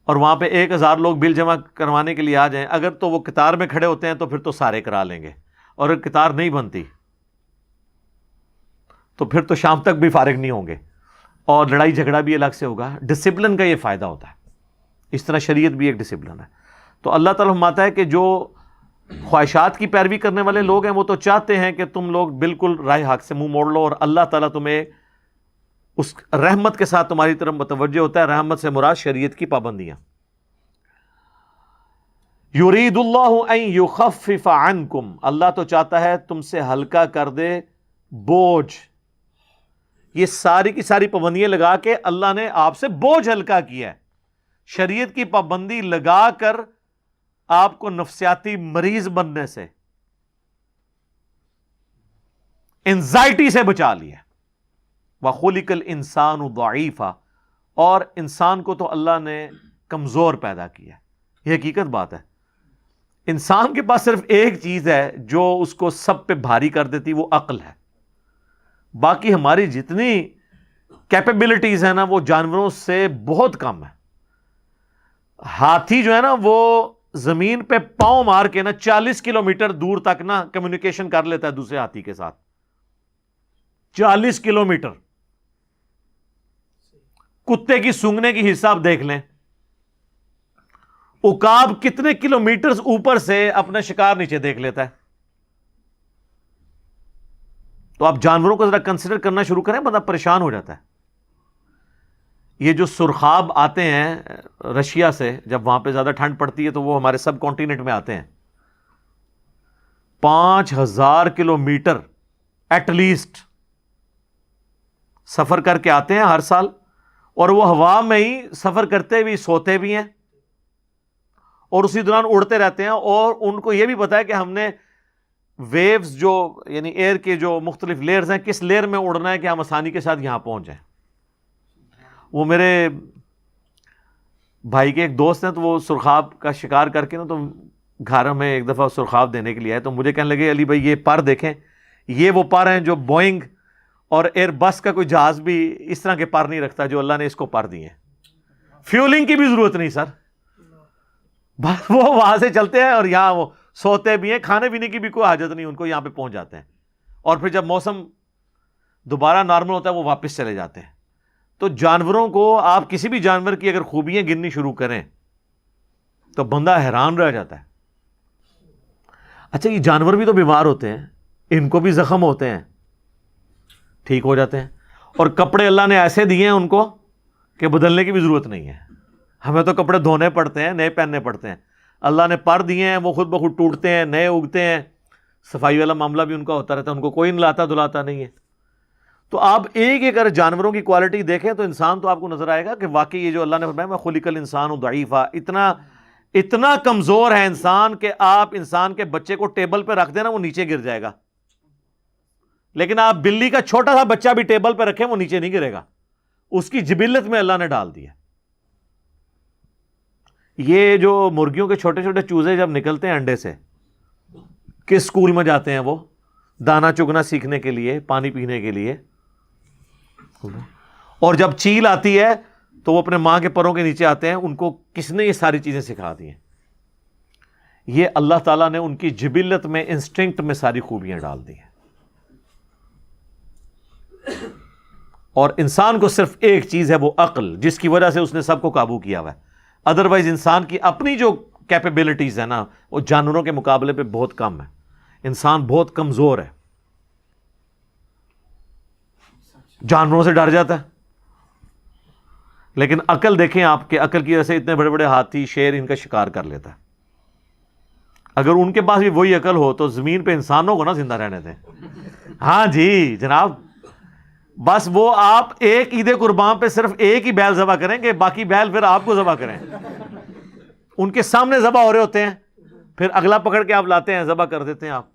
اور وہاں پہ 1000 لوگ بل جمع کروانے کے لیے آ جائیں، اگر تو وہ قطار میں کھڑے ہوتے ہیں تو پھر تو سارے کرا لیں گے، اور اگر قطار نہیں بنتی تو پھر تو شام تک بھی فارغ نہیں ہوں گے، اور لڑائی جھگڑا بھی الگ سے ہوگا. ڈسپلن کا یہ فائدہ ہوتا ہے. اس طرح شریعت بھی ایک ڈسپلن ہے. تو اللہ تعالیٰ فرماتا ہے کہ جو خواہشات کی پیروی کرنے والے لوگ ہیں وہ تو چاہتے ہیں کہ تم لوگ بالکل راہ حق سے منہ موڑ لو، اور اللہ تعالیٰ تمہیں اس رحمت کے ساتھ تمہاری طرف متوجہ ہوتا ہے. رحمت سے مراد شریعت کی پابندیاں. یرید اللہ ان یخفف عنکم، اللہ تو چاہتا ہے تم سے ہلکا کر دے بوجھ. یہ ساری کی ساری پابندیاں لگا کے اللہ نے آپ سے بوجھ ہلکا کیا ہے. شریعت کی پابندی لگا کر آپ کو نفسیاتی مریض بننے سے، انزائٹی سے بچا لیا. وَخُلِقَ الْإِنسَانُ ضَعِيفًا، اور انسان کو تو اللہ نے کمزور پیدا کیا. یہ حقیقت بات ہے. انسان کے پاس صرف ایک چیز ہے جو اس کو سب پہ بھاری کر دیتی، وہ عقل ہے. باقی ہماری جتنی کیپیبلٹیز ہیں نا وہ جانوروں سے بہت کم ہے. ہاتھی جو ہے نا وہ زمین پہ پاؤں مار کے نا 40 کلومیٹر دور تک نا کمیونیکیشن کر لیتا ہے دوسرے ہاتھی کے ساتھ. 40 کلومیٹر. کتے کی سونگنے کی حساب دیکھ لیں. عقاب کتنے کلومیٹرز اوپر سے اپنا شکار نیچے دیکھ لیتا ہے. تو آپ جانوروں کو ذرا کنسیڈر کرنا شروع کریں، بندہ پریشان ہو جاتا ہے. یہ جو سرخاب آتے ہیں رشیا سے، جب وہاں پہ زیادہ ٹھنڈ پڑتی ہے تو وہ ہمارے سب کانٹیننٹ میں آتے ہیں. 5,000 کلومیٹر ایٹ لیسٹ سفر کر کے آتے ہیں ہر سال، اور وہ ہوا میں ہی سفر کرتے بھی سوتے بھی ہیں اور اسی دوران اڑتے رہتے ہیں، اور ان کو یہ بھی پتا ہے کہ ہم نے ویوز جو یعنی ایئر کے جو مختلف لیئرز ہیں کس لیئر میں اڑنا ہے کہ ہم آسانی کے ساتھ یہاں پہنچ جائیں۔ وہ میرے بھائی کے ایک دوست ہیں، تو وہ سرخاب کا شکار کر کے نا تو گھر میں ایک دفعہ سرخاب دینے کے لیے آئے، تو مجھے کہنے لگے علی بھائی یہ پر دیکھیں، یہ وہ پر ہیں جو بوئنگ اور ایئر بس کا کوئی جہاز بھی اس طرح کے پر نہیں رکھتا جو اللہ نے اس کو پر دیے ہیں، فیولنگ کی بھی ضرورت نہیں سر، بس وہ وہاں سے چلتے ہیں اور یہاں وہ سوتے بھی ہیں، کھانے پینے کی بھی کوئی حاجت نہیں ان کو، یہاں پہ پہنچ جاتے ہیں، اور پھر جب موسم دوبارہ نارمل ہوتا ہے وہ واپس چلے جاتے ہیں۔ تو جانوروں کو آپ کسی بھی جانور کی اگر خوبیاں گننی شروع کریں تو بندہ حیران رہ جاتا ہے۔ اچھا یہ جانور بھی تو بیمار ہوتے ہیں، ان کو بھی زخم ہوتے ہیں، ٹھیک ہو جاتے ہیں، اور کپڑے اللہ نے ایسے دیے ہیں ان کو کہ بدلنے کی بھی ضرورت نہیں ہے، ہمیں تو کپڑے دھونے پڑتے ہیں، نئے پہننے پڑتے ہیں، اللہ نے پر دیے ہیں وہ خود بخود ٹوٹتے ہیں، نئے اگتے ہیں، صفائی والا معاملہ بھی ان کا ہوتا رہتا ہے، ان کو کوئی نلاتا دھلاتا نہیں ہے۔ تو آپ ایک اگر جانوروں کی کوالٹی دیکھیں تو انسان تو آپ کو نظر آئے گا کہ واقعی یہ جو اللہ نے فرمایا میں خلق الانسان ضعیفا، اتنا کمزور ہے انسان کہ آپ انسان کے بچے کو ٹیبل پہ رکھ دینا وہ نیچے گر جائے گا، لیکن آپ بلی کا چھوٹا سا بچہ بھی ٹیبل پہ رکھیں وہ نیچے نہیں گرے گا، اس کی جبلت میں اللہ نے ڈال دیا۔ یہ جو مرغیوں کے چھوٹے چھوٹے چوزے جب نکلتے ہیں انڈے سے، کس اسکول میں جاتے ہیں وہ؟ دانا چگنا سیکھنے کے لیے، پانی پینے کے لیے، اور جب چیل آتی ہے تو وہ اپنے ماں کے پروں کے نیچے آتے ہیں، ان کو کس نے یہ ساری چیزیں سکھا دی ہیں؟ یہ اللہ تعالیٰ نے ان کی جبلت میں، انسٹنکٹ میں ساری خوبیاں ڈال دی ہیں، اور انسان کو صرف ایک چیز ہے وہ عقل، جس کی وجہ سے اس نے سب کو قابو کیا ہوا ہے، ادروائز انسان کی اپنی جو کیپیبلٹیز ہیں نا وہ جانوروں کے مقابلے پہ بہت کم ہے، انسان بہت کمزور ہے، جانوروں سے ڈر جاتا ہے، لیکن عقل دیکھیں آپ کے، عقل کی وجہ سے اتنے بڑے بڑے ہاتھی شیر ان کا شکار کر لیتا ہے۔ اگر ان کے پاس بھی وہی عقل ہو تو زمین پہ انسانوں کو نہ زندہ رہنے دیں۔ ہاں جی جناب، بس وہ آپ ایک عید قربان پہ صرف ایک ہی بیل ذبح کریں گے، باقی بیل پھر آپ کو ذبح کریں، ان کے سامنے ذبح ہو رہے ہوتے ہیں، پھر اگلا پکڑ کے آپ لاتے ہیں ذبح کر دیتے ہیں آپ،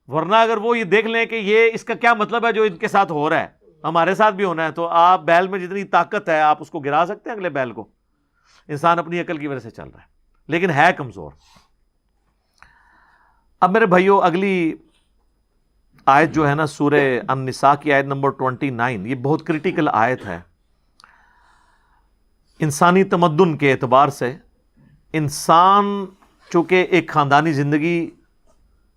ورنہ اگر وہ یہ دیکھ لیں کہ یہ اس کا کیا مطلب ہے جو ان کے ساتھ ہو رہا ہے ہمارے ساتھ بھی ہونا ہے، تو آپ بیل میں جتنی طاقت ہے آپ اس کو گرا سکتے ہیں اگلے بیل کو۔ انسان اپنی عقل کی وجہ سے چل رہا ہے لیکن ہے کمزور۔ اب میرے بھائیوں اگلی آیت جو ہے نا سورہ النساء کی آیت نمبر 29، یہ بہت کریٹیکل آیت ہے۔ انسانی تمدن کے اعتبار سے انسان چونکہ ایک خاندانی زندگی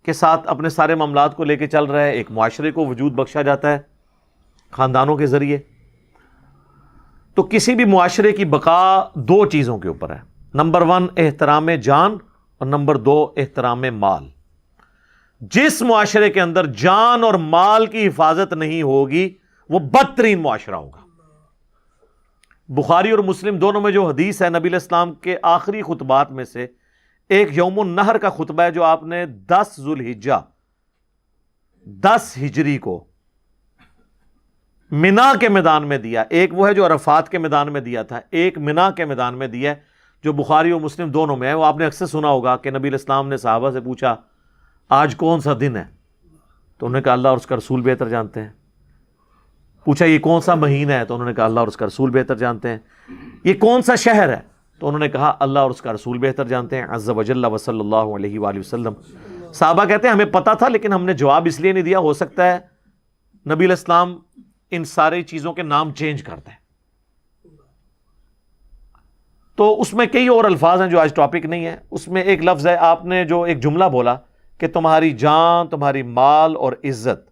کے ساتھ اپنے سارے معاملات کو لے کے چل رہا ہے، ایک معاشرے کو وجود بخشا جاتا ہے خاندانوں کے ذریعے، تو کسی بھی معاشرے کی بقا دو چیزوں کے اوپر ہے، نمبر 1 احترام جان اور نمبر 2 احترام مال۔ جس معاشرے کے اندر جان اور مال کی حفاظت نہیں ہوگی وہ بدترین معاشرہ ہوگا۔ بخاری اور مسلم دونوں میں جو حدیث ہے، نبی علیہ السلام کے آخری خطبات میں سے ایک یوم النحر کا خطبہ ہے جو آپ نے 10 ذوالحجہ 10 ہجری کو منا کے میدان میں دیا، ایک وہ ہے جو عرفات کے میدان میں دیا تھا، ایک منا کے میدان میں دیا ہے جو بخاری اور مسلم دونوں میں ہے۔ وہ آپ نے اکثر سنا ہوگا کہ نبی علیہ السلام نے صحابہ سے پوچھا آج کون سا دن ہے، تو انہوں نے کہا اللہ اور اس کا رسول بہتر جانتے ہیں۔ پوچھا یہ کون سا مہینہ ہے، تو انہوں نے کہا اللہ اور اس کا رسول بہتر جانتے ہیں۔ یہ کون سا شہر ہے، تو انہوں نے کہا اللہ اور اس کا رسول بہتر جانتے ہیں، عز وجل وصلی اللہ علیہ وآلہ وسلم۔ صحابہ کہتے ہیں ہمیں پتا تھا لیکن ہم نے جواب اس لیے نہیں دیا، ہو سکتا ہے نبی علیہ السلام ان ساری چیزوں کے نام چینج کرتے ہیں۔ تو اس میں کئی اور الفاظ ہیں جو آج ٹاپک نہیں ہے، اس میں ایک لفظ ہے، آپ نے جو ایک جملہ بولا کہ تمہاری جان، تمہاری مال اور عزت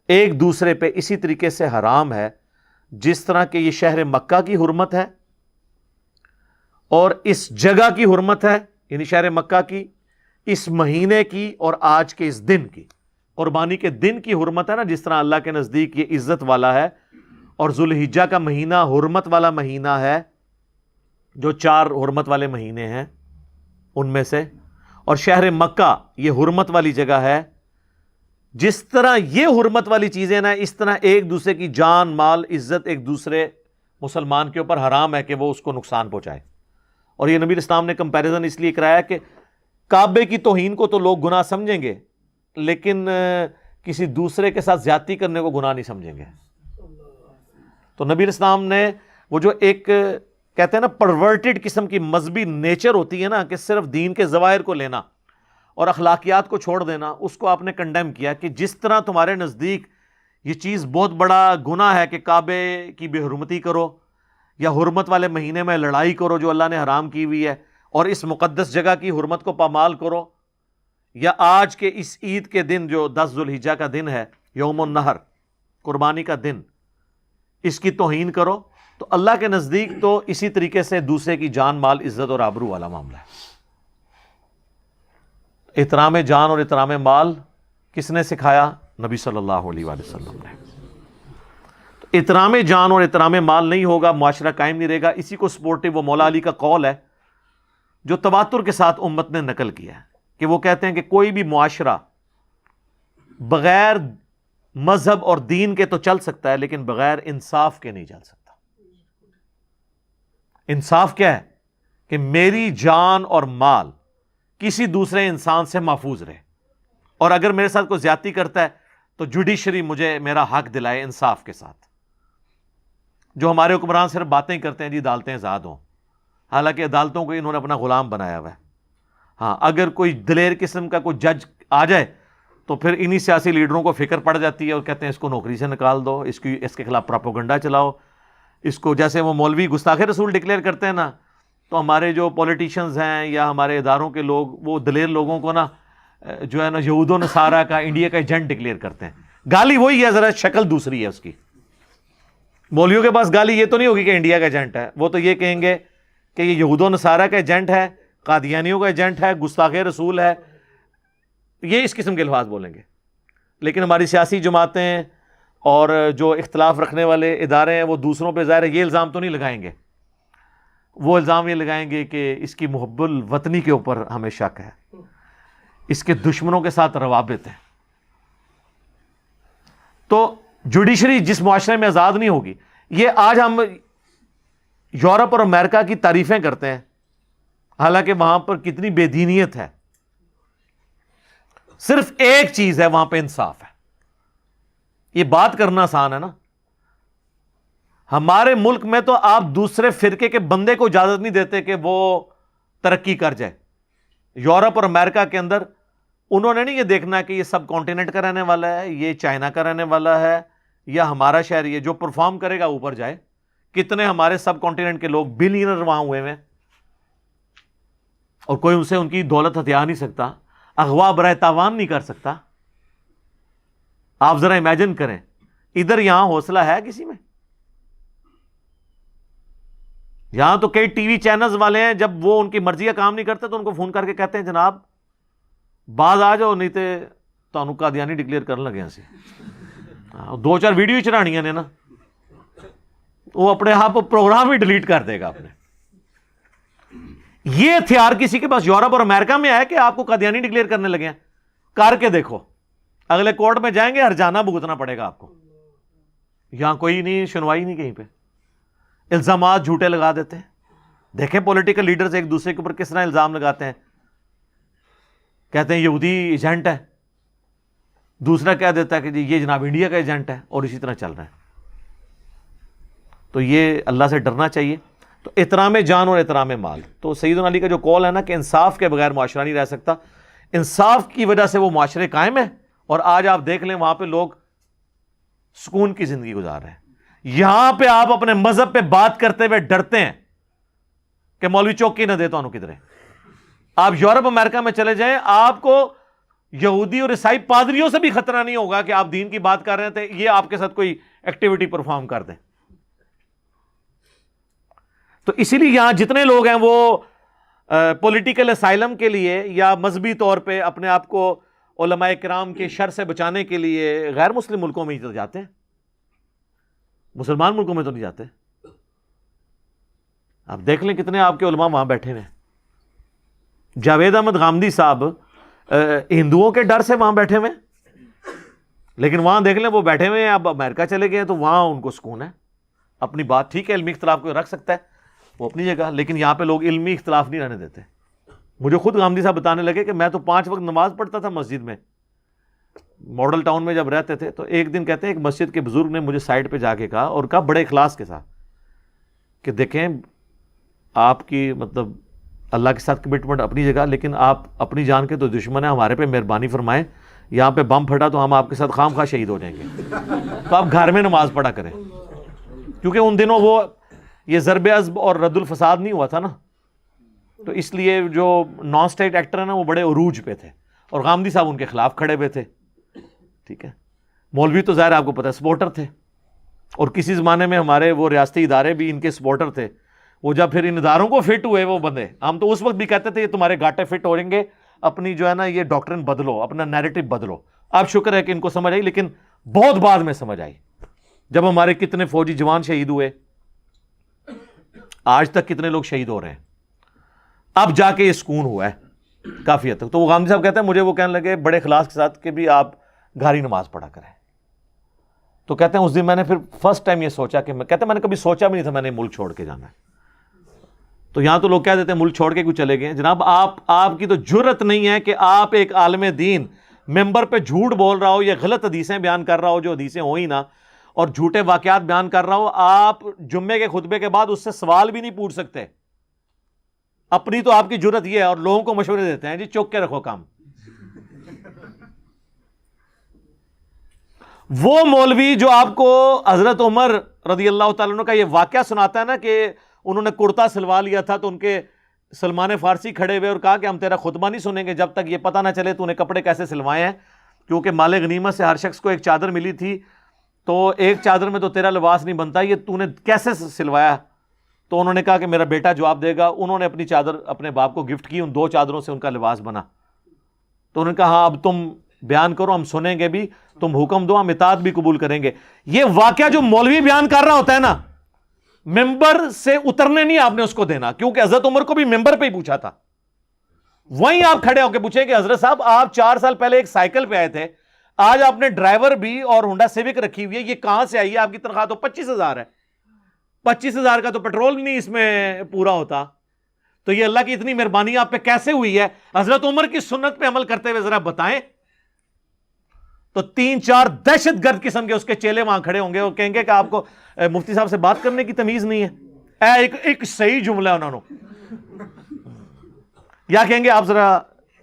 ایک دوسرے پہ اسی طریقے سے حرام ہے جس طرح کہ یہ شہر مکہ کی حرمت ہے اور اس جگہ کی حرمت ہے، یعنی شہر مکہ کی، اس مہینے کی اور آج کے اس دن کی، قربانی کے دن کی حرمت ہے نا، جس طرح اللہ کے نزدیک یہ عزت والا ہے، اور ذوالحجہ کا مہینہ حرمت والا مہینہ ہے جو 4 حرمت والے مہینے ہیں ان میں سے، اور شہر مکہ یہ حرمت والی جگہ ہے. جس طرح یہ حرمت والی چیزیں نا، اس طرح ایک دوسرے کی جان مال عزت ایک دوسرے مسلمان کے اوپر حرام ہے کہ وہ اس کو نقصان پہنچائے. اور یہ نبی اسلام نے کمپیریزن اس لیے کرایا کہ کعبے کی توہین کو تو لوگ گناہ سمجھیں گے، لیکن کسی دوسرے کے ساتھ زیادتی کرنے کو گناہ نہیں سمجھیں گے. تو نبی اسلام نے وہ جو ایک کہتے ہیں نا پرورٹڈ قسم کی مذہبی نیچر ہوتی ہے نا، کہ صرف دین کے ظواہر کو لینا اور اخلاقیات کو چھوڑ دینا، اس کو آپ نے کنڈیم کیا کہ جس طرح تمہارے نزدیک یہ چیز بہت بڑا گناہ ہے کہ کعبے کی بے حرمتی کرو یا حرمت والے مہینے میں لڑائی کرو جو اللہ نے حرام کی ہوئی ہے، اور اس مقدس جگہ کی حرمت کو پامال کرو، یا آج کے اس عید کے دن جو 10 ذوالحجہ کا دن ہے، یوم النحر قربانی کا دن، اس کی توہین کرو، تو اللہ کے نزدیک تو اسی طریقے سے دوسرے کی جان مال عزت اور آبرو والا معاملہ ہے. احترام جان اور احترام مال کس نے سکھایا؟ نبی صلی اللہ علیہ وآلہ وسلم نے. تو احترام جان اور احترام مال نہیں ہوگا، معاشرہ قائم نہیں رہے گا. اسی کو سپورٹو وہ مولا علی کا قول ہے جو تواتر کے ساتھ امت نے نقل کیا ہے، کہ وہ کہتے ہیں کہ کوئی بھی معاشرہ بغیر مذہب اور دین کے تو چل سکتا ہے، لیکن بغیر انصاف کے نہیں چل سکتا. انصاف کیا ہے؟ کہ میری جان اور مال کسی دوسرے انسان سے محفوظ رہے، اور اگر میرے ساتھ کوئی زیادتی کرتا ہے تو جوڈیشری مجھے میرا حق دلائے انصاف کے ساتھ. جو ہمارے حکمران صرف باتیں کرتے ہیں جی عدالتیں آزاد ہوں، حالانکہ عدالتوں کو انہوں نے اپنا غلام بنایا ہوا ہے. ہاں، اگر کوئی دلیر قسم کا کوئی جج آ جائے تو پھر انہی سیاسی لیڈروں کو فکر پڑ جاتی ہے اور کہتے ہیں اس کو نوکری سے نکال دو، اس کے خلاف پراپوگنڈا چلاؤ، اس کو جیسے وہ مولوی گستاخ رسول ڈکلیئر کرتے ہیں نا، تو ہمارے جو پولیٹیشنز ہیں یا ہمارے اداروں کے لوگ وہ دلیر لوگوں کو نا جو ہے نا یہود و نصارہ کا انڈیا کا ایجنٹ ڈکلیئر کرتے ہیں. گالی وہی ہے، ذرا شکل دوسری ہے اس کی. مولویوں کے پاس گالی یہ تو نہیں ہوگی کہ انڈیا کا ایجنٹ ہے، وہ تو یہ کہیں گے کہ یہ یہود و نصارہ کا ایجنٹ ہے، قادیانیوں کا ایجنٹ ہے، گستاخ رسول ہے، یہ اس قسم کے الفاظ بولیں گے. لیکن ہماری سیاسی جماعتیں اور جو اختلاف رکھنے والے ادارے ہیں وہ دوسروں پہ ظاہر ہے یہ الزام تو نہیں لگائیں گے، وہ الزام یہ لگائیں گے کہ اس کی محب الوطنی کے اوپر ہمیں شک ہے، اس کے دشمنوں کے ساتھ روابط ہیں. تو جوڈیشری جس معاشرے میں آزاد نہیں ہوگی، یہ آج ہم یورپ اور امریکہ کی تعریفیں کرتے ہیں، حالانکہ وہاں پر کتنی بے دینیت ہے. صرف ایک چیز ہے وہاں پہ، انصاف ہے. یہ بات کرنا آسان ہے نا. ہمارے ملک میں تو آپ دوسرے فرقے کے بندے کو اجازت نہیں دیتے کہ وہ ترقی کر جائے. یورپ اور امریکہ کے اندر انہوں نے نہیں یہ دیکھنا کہ یہ سب کانٹیننٹ کا رہنے والا ہے، یہ چائنا کا رہنے والا ہے یا ہمارا شہری ہے، جو پرفارم کرے گا اوپر جائے. کتنے ہمارے سب کانٹیننٹ کے لوگ بلینر وہاں ہوئے ہیں اور کوئی ان سے ان کی دولت ہتھیا نہیں سکتا، اغوا برائے تاوان نہیں کر سکتا. آپ ذرا امیجن کریں، ادھر یہاں حوصلہ ہے کسی میں؟ یہاں تو کئی ٹی وی چینلز والے ہیں، جب وہ ان کی مرضی کا کام نہیں کرتے تو ان کو فون کر کے کہتے ہیں جناب بعد آ جاؤ، نہیں تو تانوں قادیانی ڈکلیئر کرنے لگے سی. 2-4 ویڈیو چڑھانی نے نا، وہ اپنے آپ پروگرام ہی ڈیلیٹ کر دے گا اپنے. یہ ہتھیار کسی کے پاس یورپ اور امریکہ میں ہے کہ آپ کو قادیانی ڈکلیئر کرنے لگے ہیں؟ کر کے دیکھو، اگلے کورٹ میں جائیں گے ہرجانہ بھگتنا پڑے گا آپ کو. یہاں کوئی نہیں، سنوائی نہیں کہیں پہ، الزامات جھوٹے لگا دیتے ہیں. دیکھیں پولیٹیکل لیڈرز ایک دوسرے کے اوپر کس طرح الزام لگاتے ہیں. کہتے ہیں یہودی ایجنٹ ہے، دوسرا کہہ دیتا ہے کہ جی یہ جناب انڈیا کا ایجنٹ ہے، اور اسی طرح چل رہا ہے. تو یہ اللہ سے ڈرنا چاہیے. تو احترام جان اور احترام مال، تو سیدنا علی کا جو قول ہے نا کہ انصاف کے بغیر معاشرہ نہیں رہ سکتا، انصاف کی وجہ سے وہ معاشرے قائم ہیں. اور آج آپ دیکھ لیں وہاں پہ لوگ سکون کی زندگی گزار رہے ہیں. یہاں پہ آپ اپنے مذہب پہ بات کرتے ہوئے ڈرتے ہیں کہ مولوی چوکی نہ دے تو کدھرے. آپ یورپ امریکہ میں چلے جائیں، آپ کو یہودی اور عیسائی پادریوں سے بھی خطرہ نہیں ہوگا کہ آپ دین کی بات کر رہے تھے، یہ آپ کے ساتھ کوئی ایکٹیویٹی پرفارم کر دیں. تو اسی لیے یہاں جتنے لوگ ہیں وہ پولیٹیکل اسائلم کے لیے یا مذہبی طور پہ اپنے آپ کو علماء کرام کے شر سے بچانے کے لیے غیر مسلم ملکوں میں ہی تو جاتے ہیں، مسلمان ملکوں میں تو نہیں جاتے. آپ دیکھ لیں کتنے آپ کے علماء وہاں بیٹھے ہوئے ہیں. جاوید احمد غامدی صاحب ہندوؤں کے ڈر سے وہاں بیٹھے ہوئے، لیکن وہاں دیکھ لیں وہ بیٹھے ہوئے ہیں، اب امریکہ چلے گئے تو وہاں ان کو سکون ہے. اپنی بات ٹھیک ہے، علمی اختلاف کوئی رکھ سکتا ہے وہ اپنی جگہ، لیکن یہاں پہ لوگ علمی اختلاف نہیں رہنے دیتے. مجھے خود غامدی صاحب بتانے لگے کہ میں تو 5 وقت نماز پڑھتا تھا مسجد میں، ماڈل ٹاؤن میں جب رہتے تھے. تو ایک دن کہتے ہیں ایک مسجد کے بزرگ نے مجھے سائڈ پہ جا کے کہا، اور کہا بڑے اخلاص کے ساتھ، کہ دیکھیں آپ کی مطلب اللہ کے ساتھ کمٹمنٹ اپنی جگہ، لیکن آپ اپنی جان کے تو دشمن ہیں، ہمارے پہ مہربانی فرمائیں، یہاں پہ بم پھٹا تو ہم آپ کے ساتھ خام خواہ شہید ہو جائیں گے، تو آپ گھر میں نماز پڑھا کریں. کیونکہ ان دنوں وہ یہ ضرب عضب اور رد الفساد نہیں ہوا تھا نا، تو اس لیے جو نان اسٹیٹ ایکٹر ہیں نا وہ بڑے عروج پہ تھے، اور غامدی صاحب ان کے خلاف کھڑے ہوئے تھے. ٹھیک ہے، مولوی تو ظاہر آپ کو پتہ ہے سپورٹر تھے، اور کسی زمانے میں ہمارے وہ ریاستی ادارے بھی ان کے سپورٹر تھے. وہ جب پھر ان اداروں کو فٹ ہوئے وہ بندے، ہم تو اس وقت بھی کہتے تھے یہ تمہارے گاٹے فٹ ہو رہیں گے، اپنی جو ہے نا یہ ڈاکٹرن بدلو، اپنا نیریٹو بدلو. اب شکر ہے کہ ان کو سمجھ آئی، لیکن بہت بعد میں سمجھ آئی، جب ہمارے کتنے فوجی جوان شہید ہوئے، آج تک کتنے لوگ شہید ہو رہے ہیں، اب جا کے یہ سکون ہوا ہے کافی حد تک. تو وہ غامدی صاحب کہتے ہیں مجھے وہ کہنے لگے بڑے اخلاص کے ساتھ کہ بھی آپ گھر ہی نماز پڑھا کریں. تو کہتے ہیں اس دن میں نے پھر فرسٹ ٹائم یہ سوچا کہ میں نے کبھی سوچا بھی نہیں تھا میں نے ملک چھوڑ کے جانا ہے. تو یہاں تو لوگ کہہ دیتے ہیں ملک چھوڑ کے کیوں چلے گئے. جناب آپ کی تو جرت نہیں ہے کہ آپ ایک عالم دین ممبر پہ جھوٹ بول رہا ہو یا غلط حدیثیں بیان کر رہا ہو جو حدیثیں ہو ہی نہ، اور جھوٹے واقعات بیان کر رہا ہو، آپ جمعے کے خطبے کے بعد اس سے سوال بھی نہیں پوچھ سکتے. اپنی تو آپ کی جرت یہ ہے، اور لوگوں کو مشورے دیتے ہیں جی چوک کے رکھو کام. وہ مولوی جو آپ کو حضرت عمر رضی اللہ تعالیٰ عنہ کا یہ واقعہ سناتا ہے نا کہ انہوں نے کرتا سلوا لیا تھا، تو ان کے سلمان فارسی کھڑے ہوئے اور کہا کہ ہم تیرا خطبہ نہیں سنیں گے جب تک یہ پتہ نہ چلے تو نے کپڑے کیسے سلوائے ہیں، کیونکہ مال غنیمت سے ہر شخص کو ایک چادر ملی تھی، تو ایک چادر میں تو تیرا لباس نہیں بنتا، یہ تو نے کیسے سلوایا. تو انہوں نے کہا کہ میرا بیٹا جواب دے گا. انہوں نے اپنی چادر اپنے باپ کو گفٹ کی، ان 2 چادروں سے ان کا لباس بنا. تو انہوں نے کہا ہاں اب تم بیان کرو، ہم سنیں گے بھی، تم حکم دو، ہم اطاعت بھی قبول کریں گے. یہ واقعہ جو مولوی بیان کر رہا ہوتا ہے نا، ممبر سے اترنے نہیں آپ نے اس کو دینا، کیونکہ حضرت عمر کو بھی ممبر پہ ہی پوچھا تھا. وہیں آپ کھڑے ہو کے پوچھیں کہ حضرت صاحب آپ 4 سال پہلے ایک سائیکل پہ آئے تھے، آج آپ نے ڈرائیور بھی اور ہونڈا سیوک رکھی ہوئی ہے، یہ کہاں سے آئی ہے؟ آپ کی تنخواہ تو 25,000 ہے، 25,000 کا تو پیٹرول بھی نہیں اس میں پورا ہوتا. تو یہ اللہ کی اتنی مہربانی آپ پہ کیسے ہوئی ہے؟ حضرت عمر کی سنت پہ عمل کرتے ہوئے ذرا بتائیں. تو 3-4 دہشت گرد قسم کے اس کے چیلے وہاں کھڑے ہوں گے، وہ کہیں گے کہ آپ کو مفتی صاحب سے بات کرنے کی تمیز نہیں ہے. ایک صحیح جملہ ہے انہوں نے، یا کہیں گے آپ ذرا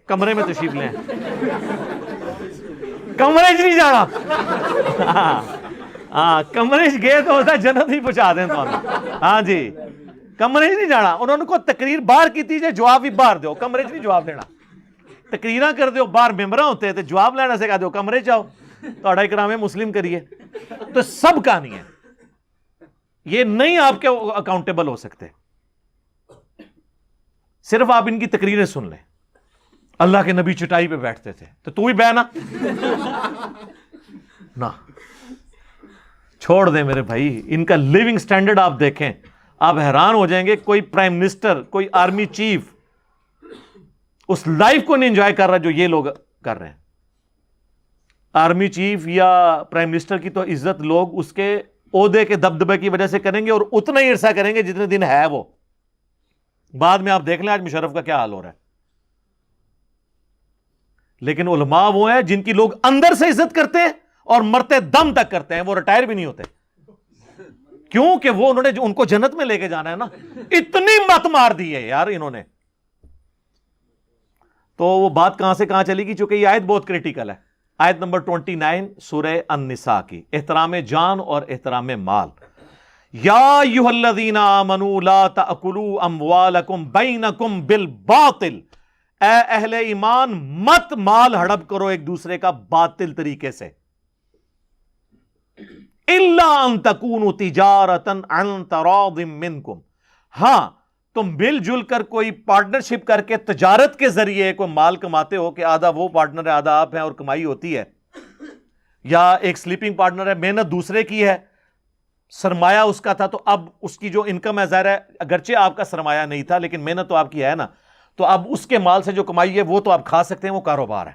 کمرے میں تشریف لیں. کمرے نہیں جانا، ہاں کمرے گئے تو ہوتا جنت ہی پہنچا دیں تو. ہاں جی کمرے نہیں جانا. انہوں نے کو تقریر باہر کی تھی، جواب بھی باہر دو، کمرے نہیں جواب دینا. تقریراں کر دیو باہر ممبراں ہوتے ہیں تو جواب لینا سے کہا دیو کمرے چاہو توڑا اکرام مسلم کریے. تو سب کہانی ہے، یہ نہیں آپ کے اکاؤنٹیبل ہو سکتے. صرف آپ ان کی تقریریں سن لیں. اللہ کے نبی چٹائی پہ بیٹھتے تھے تو ہی بینا نہ چھوڑ دیں میرے بھائی. ان کا لیونگ سٹینڈرڈ آپ دیکھیں، آپ حیران ہو جائیں گے. کوئی پرائم منسٹر، کوئی آرمی چیف اس لائف کو نہیں انجوائے کر رہا جو یہ لوگ کر رہے ہیں. آرمی چیف یا پرائم منسٹر کی تو عزت لوگ اس کے عہدے کے دبدبے کی وجہ سے کریں گے، اور اتنا ہی عرصہ کریں گے جتنے دن ہے وہ. بعد میں آپ دیکھ لیں آج مشرف کا کیا حال ہو رہا ہے. لیکن علماء وہ ہیں جن کی لوگ اندر سے عزت کرتے ہیں اور مرتے دم تک کرتے ہیں، وہ ریٹائر بھی نہیں ہوتے. کیوں کہ وہ انہوں نے جو ان کو جنت میں لے کے جانا ہے نا، اتنی مت مار دی ہے یار انہوں نے. تو وہ بات کہاں سے کہاں چلی گی، چونکہ یہ آیت بہت کریٹیکل ہے. آیت نمبر 29 سورہ النساء کی، احترام جان اور احترام مال. یا ایھا الذین آمنوا لا تأکلوا اموالکم بینکم بالباطل، اے اہل ایمان مت مال ہڑپ کرو ایک دوسرے کا باطل طریقے سے. الا ان تکونوا تجارۃ عن تراض منکم، ہاں تم مل جل کر کوئی پارٹنرشپ کر کے تجارت کے ذریعے کوئی مال کماتے ہو کہ آدھا وہ پارٹنر ہے آدھا آپ ہیں اور کمائی ہوتی ہے، یا ایک سلیپنگ پارٹنر ہے محنت دوسرے کی ہے، سرمایہ اس کا تھا تو اب اس کی جو انکم ہے ظاہر ہے اگرچہ آپ کا سرمایہ نہیں تھا لیکن محنت تو آپ کی ہے نا. تو اب اس کے مال سے جو کمائی ہے وہ تو آپ کھا سکتے ہیں، وہ کاروبار ہے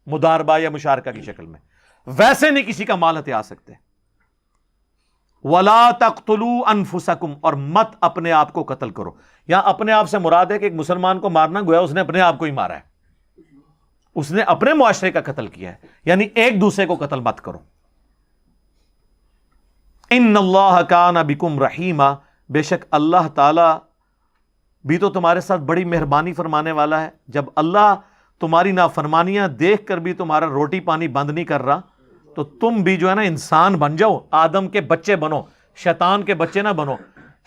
مداربہ یا مشارکہ کی شکل میں، ویسے نہیں کسی کا مال ہتھیا سکتے۔ وَلَا تَقْتُلُوا أَنفُسَكُمْ، اور مت اپنے آپ کو قتل کرو۔ یہاں اپنے آپ سے مراد ہے کہ ایک مسلمان کو مارنا گویا اس نے اپنے آپ کو ہی مارا ہے، اس نے اپنے معاشرے کا قتل کیا ہے، یعنی ایک دوسرے کو قتل مت کرو۔ ان اللہ کان بکم رحیما، بے شک اللہ تعالی بھی تو تمہارے ساتھ بڑی مہربانی فرمانے والا ہے۔ جب اللہ تمہاری نافرمانیاں دیکھ کر بھی تمہارا روٹی پانی بند نہیں کر رہا، تو تم بھی جو ہے نا انسان بن جاؤ، آدم کے بچے بنو، شیطان کے بچے نہ بنو۔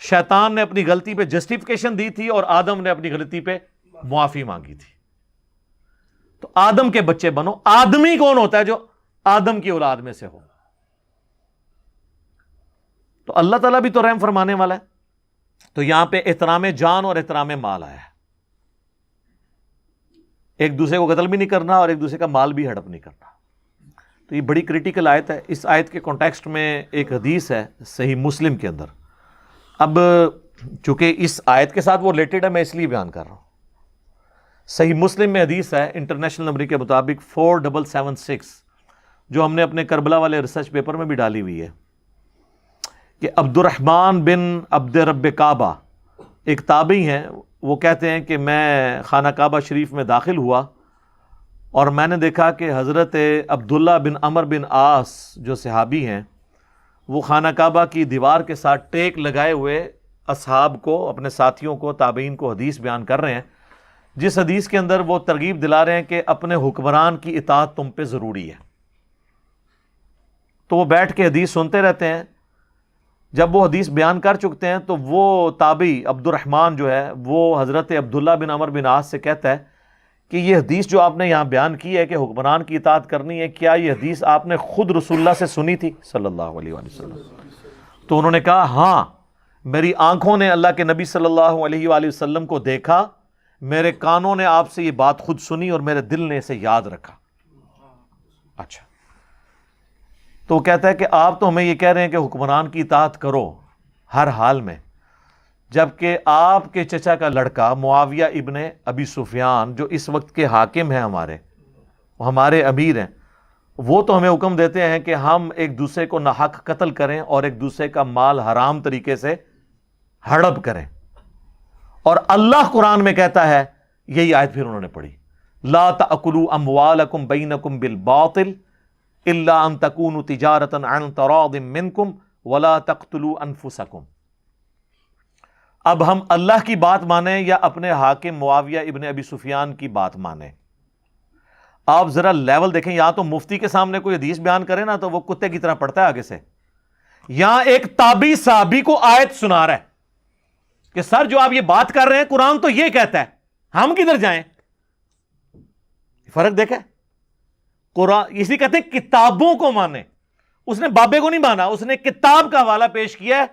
شیطان نے اپنی غلطی پہ جسٹیفیکیشن دی تھی اور آدم نے اپنی غلطی پہ معافی مانگی تھی، تو آدم کے بچے بنو۔ آدمی کون ہوتا ہے؟ جو آدم کی اولاد میں سے ہو۔ تو اللہ تعالیٰ بھی تو رحم فرمانے والا ہے۔ تو یہاں پہ احترام جان اور احترام مال آیا ہے، ایک دوسرے کو قتل بھی نہیں کرنا اور ایک دوسرے کا مال بھی ہڑپ نہیں کرنا۔ تو یہ بڑی کریٹیکل آیت ہے۔ اس آیت کے کانٹیکسٹ میں ایک حدیث ہے صحیح مسلم کے اندر، اب چونکہ اس آیت کے ساتھ وہ ریلیٹڈ ہے میں اس لیے بیان کر رہا ہوں۔ صحیح مسلم میں حدیث ہے انٹرنیشنل نمبر کے مطابق 4776، جو ہم نے اپنے کربلا والے ریسرچ پیپر میں بھی ڈالی ہوئی ہے، کہ عبد الرحمن بن عبد رب کعبہ ایک تابعی ہیں، وہ کہتے ہیں کہ میں خانہ کعبہ شریف میں داخل ہوا اور میں نے دیکھا کہ حضرت عبداللہ بن عمر بن عاص جو صحابی ہیں، وہ خانہ کعبہ کی دیوار کے ساتھ ٹیک لگائے ہوئے اصحاب کو، اپنے ساتھیوں کو، تابعین کو حدیث بیان کر رہے ہیں، جس حدیث کے اندر وہ ترغیب دلا رہے ہیں کہ اپنے حکمران کی اطاعت تم پہ ضروری ہے۔ تو وہ بیٹھ کے حدیث سنتے رہتے ہیں۔ جب وہ حدیث بیان کر چکتے ہیں تو وہ تابعی عبد الرحمن جو ہے وہ حضرت عبداللہ بن عمر بن عاص سے کہتا ہے کہ یہ حدیث جو آپ نے یہاں بیان کی ہے کہ حکمران کی اطاعت کرنی ہے، کیا یہ حدیث آپ نے خود رسول اللہ سے سنی تھی صلی اللہ علیہ وآلہ وسلم؟ تو انہوں نے کہا ہاں، میری آنکھوں نے اللہ کے نبی صلی اللہ علیہ وآلہ وسلم کو دیکھا، میرے کانوں نے آپ سے یہ بات خود سنی اور میرے دل نے اسے یاد رکھا۔ اچھا، تو وہ کہتا ہے کہ آپ تو ہمیں یہ کہہ رہے ہیں کہ حکمران کی اطاعت کرو ہر حال میں، جبکہ آپ کے چچا کا لڑکا معاویہ ابن ابی سفیان جو اس وقت کے حاکم ہیں، ہمارے امیر ہیں، وہ تو ہمیں حکم دیتے ہیں کہ ہم ایک دوسرے کو ناحق قتل کریں اور ایک دوسرے کا مال حرام طریقے سے ہڑپ کریں۔ اور اللہ قرآن میں کہتا ہے، یہی آیت پھر انہوں نے پڑھی، لا تأکلوا اموالکم بینکم بالباطل الا ان تکونوا تجارۃ عن تراض منکم ولا تقتلوا انفسکم۔ اب ہم اللہ کی بات مانیں یا اپنے حاکم معاویہ ابن ابی سفیان کی بات مانیں؟ آپ ذرا لیول دیکھیں، یا تو مفتی کے سامنے کوئی حدیث بیان کرے نا تو وہ کتے کی طرح پڑھتا ہے آگے سے، یہاں ایک تابعی صحابی کو آیت سنا رہا ہے کہ سر جو آپ یہ بات کر رہے ہیں قرآن تو یہ کہتا ہے، ہم کدھر جائیں؟ فرق دیکھا؟ قرآن اسی کہتے ہیں کتابوں کو مانے، اس نے بابے کو نہیں مانا، اس نے کتاب کا حوالہ پیش کیا ہے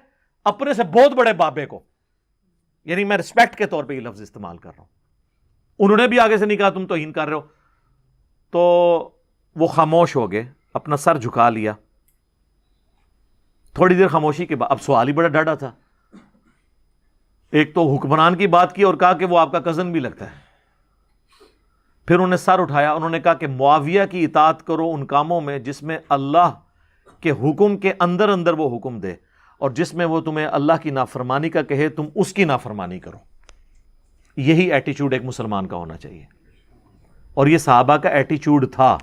اپنے سے بہت بڑے بابے کو، یعنی میں رسپیکٹ کے طور پہ یہ لفظ استعمال کر رہا ہوں۔ انہوں نے بھی آگے سے نہیں کہا تم توہین کر رہے ہو، تو وہ خاموش ہو گئے، اپنا سر جھکا لیا۔ تھوڑی دیر خاموشی کے بعد اب سوال ہی بڑا ڈاڑا تھا، ایک تو حکمران کی بات کی اور کہا کہ وہ آپ کا کزن بھی لگتا ہے۔ پھر انہوں نے سر اٹھایا، انہوں نے کہا کہ معاویہ کی اطاعت کرو ان کاموں میں جس میں اللہ کے حکم کے اندر اندر وہ حکم دے، اور جس میں وہ تمہیں اللہ کی نافرمانی کا کہے تم اس کی نافرمانی کرو۔ یہی ایٹیچیوڈ ایک مسلمان کا ہونا چاہیے، اور یہ صحابہ کا ایٹیچیوڈ تھا۔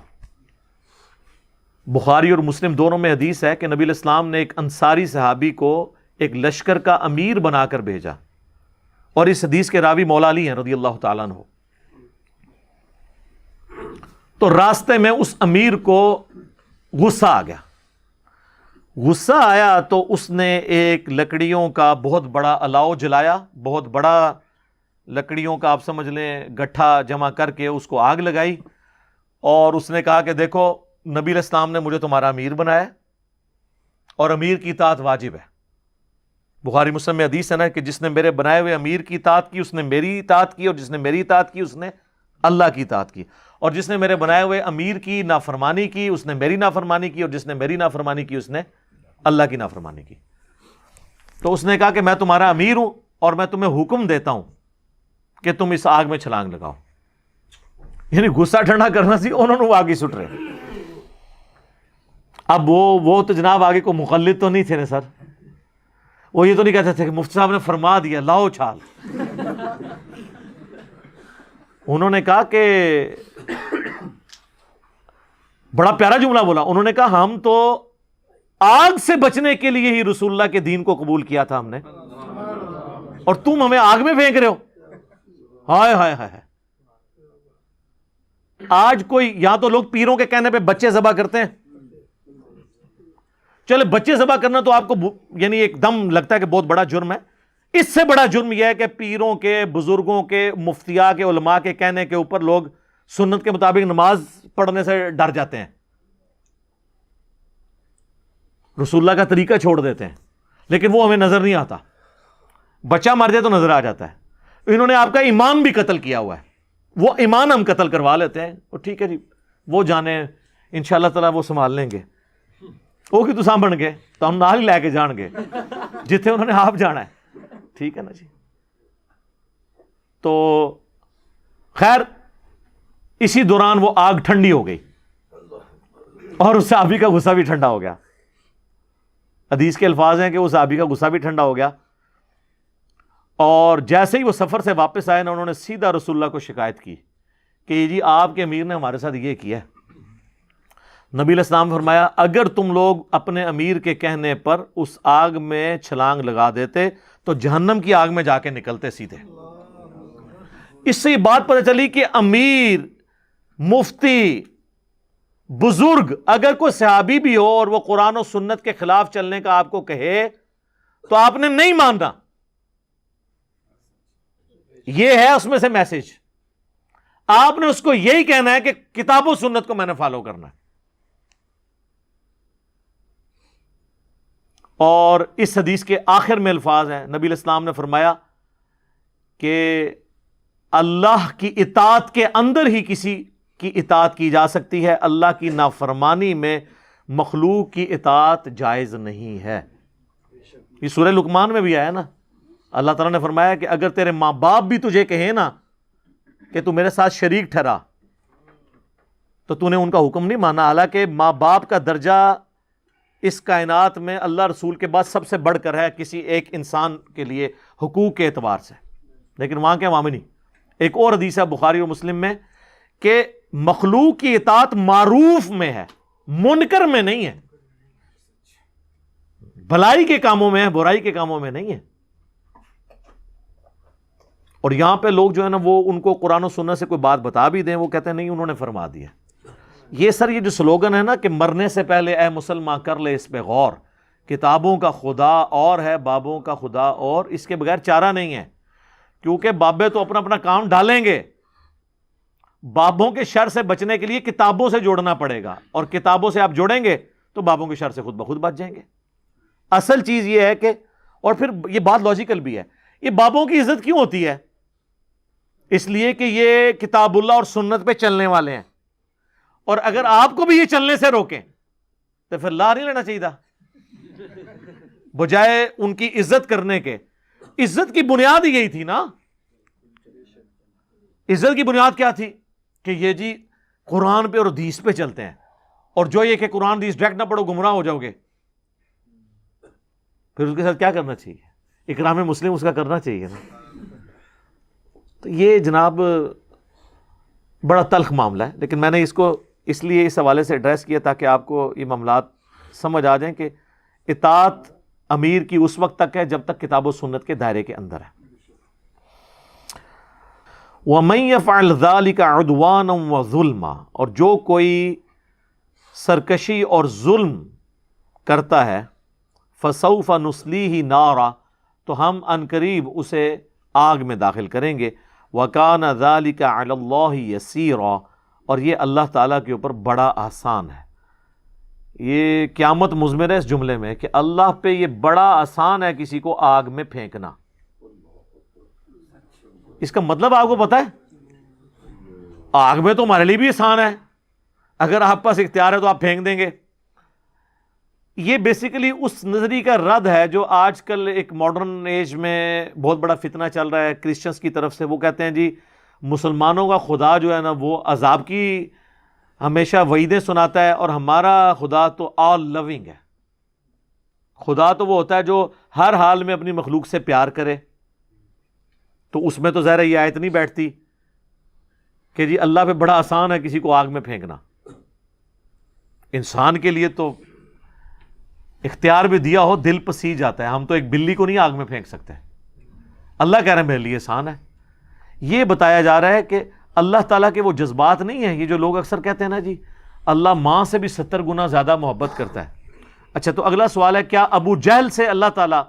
بخاری اور مسلم دونوں میں حدیث ہے کہ نبی علیہ السلام نے ایک انصاری صحابی کو ایک لشکر کا امیر بنا کر بھیجا، اور اس حدیث کے راوی مولا علی ہیں رضی اللہ تعالیٰ عنہ۔ تو راستے میں اس امیر کو غصہ آ گیا، غصہ آیا تو اس نے ایک لکڑیوں کا بہت الاؤ الاؤ جلایا، بہت بڑا لکڑیوں کا آپ سمجھ لیں گٹھا جمع کر کے اس کو آگ لگائی، اور اس نے کہا کہ دیکھو نبی علیہ السلام نے مجھے تمہارا امیر بنایا اور امیر کی اطاعت واجب ہے۔ بخاری مسلم میں حدیث ہے نا کہ جس نے میرے بنائے ہوئے امیر کی اطاعت کی اس نے میری اطاعت کی، اور جس نے میری اطاعت کی اس نے اللہ کی اطاعت کی، اور جس نے میرے بنائے ہوئے امیر کی نافرمانی کی اس نے میری نافرمانی کی، اور جس نے میری نافرمانی کی اس نے اللہ کی نافرمانی کی۔ تو اس نے کہا کہ میں تمہارا امیر ہوں اور میں تمہیں حکم دیتا ہوں کہ تم اس آگ میں چھلانگ لگاؤ. یعنی غصہ ٹھنڈا کرنا سی, انہوں نے وہ آگے سٹ رہے. اب وہ تو جناب آگے کو مقلد تو نہیں تھے نا سر, وہ یہ تو نہیں کہتے تھے کہ مفتی صاحب نے فرما دیا لاؤ چھال. انہوں نے کہا کہ بڑا پیارا جملہ بولا, انہوں نے کہا ہم تو آگ سے بچنے کے لیے ہی رسول اللہ کے دین کو قبول کیا تھا ہم نے, اور تم ہمیں آگ میں پھینک رہے ہو. ہائے ہائے ہائے. آج کوئی یا تو لوگ پیروں کے کہنے پہ بچے ذبح کرتے ہیں. چلے بچے ذبح کرنا تو آپ کو یعنی ایک دم لگتا ہے کہ بہت بڑا جرم ہے. اس سے بڑا جرم یہ ہے کہ پیروں کے, بزرگوں کے, مفتیاء کے, علماء کے کہنے کے اوپر لوگ سنت کے مطابق نماز پڑھنے سے ڈر جاتے ہیں, رسول اللہ کا طریقہ چھوڑ دیتے ہیں, لیکن وہ ہمیں نظر نہیں آتا. بچہ مر جائے تو نظر آ جاتا ہے. انہوں نے آپ کا ایمان بھی قتل کیا ہوا ہے, وہ ایمان ہم قتل کروا لیتے ہیں. وہ ٹھیک ہے جی, وہ جانے انشاءاللہ تعالیٰ وہ سنبھال لیں گے. وہ کی تو سامن گے تو ہم نال ہی لے کے جان گے جتنے انہوں نے آپ جانا ہے. ٹھیک ہے نا جی. تو خیر اسی دوران وہ آگ ٹھنڈی ہو گئی اور اس صحابی کا غصہ بھی ٹھنڈا ہو گیا. حدیث کے الفاظ ہیں کہ اس صحابی کا غصہ بھی ٹھنڈا ہو گیا, اور جیسے ہی وہ سفر سے واپس آئے نا, انہوں نے سیدھا رسول اللہ کو شکایت کی کہ جی آپ کے امیر نے ہمارے ساتھ یہ کیا ہے. نبی علیہ السلام نے فرمایا اگر تم لوگ اپنے امیر کے کہنے پر اس آگ میں چھلانگ لگا دیتے تو جہنم کی آگ میں جا کے نکلتے سیدھے. اس سے یہ بات پتہ چلی کہ امیر, مفتی, بزرگ, اگر کوئی صحابی بھی ہو اور وہ قرآن و سنت کے خلاف چلنے کا آپ کو کہے تو آپ نے نہیں ماننا. یہ ہے اس میں سے میسج. آپ نے اس کو یہی کہنا ہے کہ کتاب و سنت کو میں نے فالو کرنا ہے. اور اس حدیث کے آخر میں الفاظ ہیں, نبی علیہ السلام نے فرمایا کہ اللہ کی اطاعت کے اندر ہی کسی کی اطاعت کی جا سکتی ہے, اللہ کی نافرمانی میں مخلوق کی اطاعت جائز نہیں ہے. یہ سورہ لقمان میں بھی آیا نا, اللہ تعالیٰ نے فرمایا کہ اگر تیرے ماں باپ بھی تجھے کہیں نا کہ تو میرے ساتھ شریک ٹھہرا تو تو نے ان کا حکم نہیں مانا. حالانکہ ماں باپ کا درجہ اس کائنات میں اللہ رسول کے بعد سب سے بڑھ کر ہے کسی ایک انسان کے لیے حقوق کے اعتبار سے, لیکن وہاں کے وہاں نہیں. ایک اور حدیث ہے بخاری اور مسلم میں کہ مخلوق کی اطاعت معروف میں ہے, منکر میں نہیں ہے. بھلائی کے کاموں میں ہے, برائی کے کاموں میں نہیں ہے. اور یہاں پہ لوگ جو ہے نا وہ ان کو قرآن و سنت سے کوئی بات بتا بھی دیں, وہ کہتے ہیں نہیں انہوں نے فرما دیا. یہ سر یہ جو سلوگن ہے نا کہ مرنے سے پہلے اے مسلمان کر لے اس پہ غور, کتابوں کا خدا اور ہے بابوں کا خدا اور, اس کے بغیر چارہ نہیں ہے. کیونکہ بابے تو اپنا اپنا کام ڈالیں گے, بابوں کے شر سے بچنے کے لیے کتابوں سے جوڑنا پڑے گا, اور کتابوں سے آپ جوڑیں گے تو بابوں کے شر سے خود بخود بچ جائیں گے. اصل چیز یہ ہے کہ, اور پھر یہ بات لاجیکل بھی ہے, یہ بابوں کی عزت کیوں ہوتی ہے؟ اس لیے کہ یہ کتاب اللہ اور سنت پہ چلنے والے ہیں, اور اگر آپ کو بھی یہ چلنے سے روکیں تو پھر لا نہیں لینا چاہیے تھا بجائے ان کی عزت کرنے کے. عزت کی بنیاد ہی یہی تھی نا. عزت کی بنیاد کیا تھی کہ یہ جی قرآن پہ اور حدیث پہ چلتے ہیں, اور جو یہ کہ قرآن حدیث ڈائریکٹ نہ پڑھو گمراہ ہو جاؤ گے, پھر اس کے ساتھ کیا کرنا چاہیے؟ اکرام مسلم اس کا کرنا چاہیے نا. تو یہ جناب بڑا تلخ معاملہ ہے, لیکن میں نے اس کو اس لیے اس حوالے سے ایڈریس کیا تاکہ آپ کو یہ معاملات سمجھ آ جائیں کہ اطاعت امیر کی اس وقت تک ہے جب تک کتاب و سنت کے دائرے کے اندر ہے. وَمَن يَفْعَلْ ذَلِكَ عُدْوَانًا وَظُلْمًا, اور جو کوئی سرکشی اور ظلم کرتا ہے, فَسَوْفَ نُصْلِيهِ نَارًا, تو ہم عنقریب اسے آگ میں داخل کریں گے. وَكَانَ ذَلِكَ عَلَى اللَّهِ يَسِيرًا, اور یہ اللہ تعالیٰ کے اوپر بڑا آسان ہے. یہ قیامت مضمر ہے اس جملے میں کہ اللہ پہ یہ بڑا آسان ہے کسی کو آگ میں پھینکنا. اس کا مطلب آپ کو پتا ہے, آگ میں تو ہمارے لیے بھی آسان ہے, اگر آپ پاس اختیار ہے تو آپ پھینک دیں گے. یہ بیسیکلی اس نظریے کا رد ہے جو آج کل ایک ماڈرن ایج میں بہت بڑا فتنہ چل رہا ہے کرسچنس کی طرف سے. وہ کہتے ہیں جی مسلمانوں کا خدا جو ہے نا وہ عذاب کی ہمیشہ وعیدیں سناتا ہے اور ہمارا خدا تو آل لونگ ہے. خدا تو وہ ہوتا ہے جو ہر حال میں اپنی مخلوق سے پیار کرے. تو اس میں تو ظاہر یہ آیت نہیں بیٹھتی کہ جی اللہ پہ بڑا آسان ہے کسی کو آگ میں پھینکنا. انسان کے لیے تو اختیار بھی دیا ہو دل پسیج جاتا ہے. ہم تو ایک بلی کو نہیں آگ میں پھینک سکتے. اللہ کہہ رہے ہیں میرے لیے آسان ہے. یہ بتایا جا رہا ہے کہ اللہ تعالیٰ کے وہ جذبات نہیں ہیں. یہ جو لوگ اکثر کہتے ہیں نا جی اللہ ماں سے بھی 70 گنا زیادہ محبت کرتا ہے. اچھا تو اگلا سوال ہے کیا ابو جہل سے اللہ تعالیٰ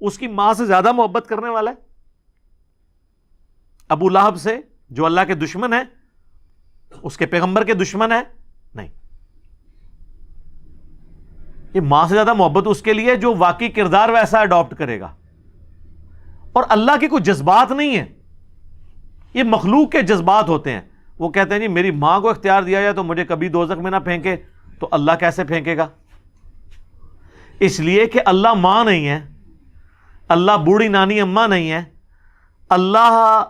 اس کی ماں سے زیادہ محبت کرنے والا ہے؟ ابو لہب سے جو اللہ کے دشمن ہے اس کے پیغمبر کے دشمن ہے؟ نہیں. یہ ماں سے زیادہ محبت اس کے لیے جو واقعی کردار ویسا اڈاپٹ کرے گا. اور اللہ کے کوئی جذبات نہیں ہیں, یہ مخلوق کے جذبات ہوتے ہیں. وہ کہتے ہیں جی میری ماں کو اختیار دیا جائے تو مجھے کبھی دوزخ میں نہ پھینکے, تو اللہ کیسے پھینکے گا؟ اس لیے کہ اللہ ماں نہیں ہے, اللہ بوڑھی نانی اماں نہیں ہے, اللہ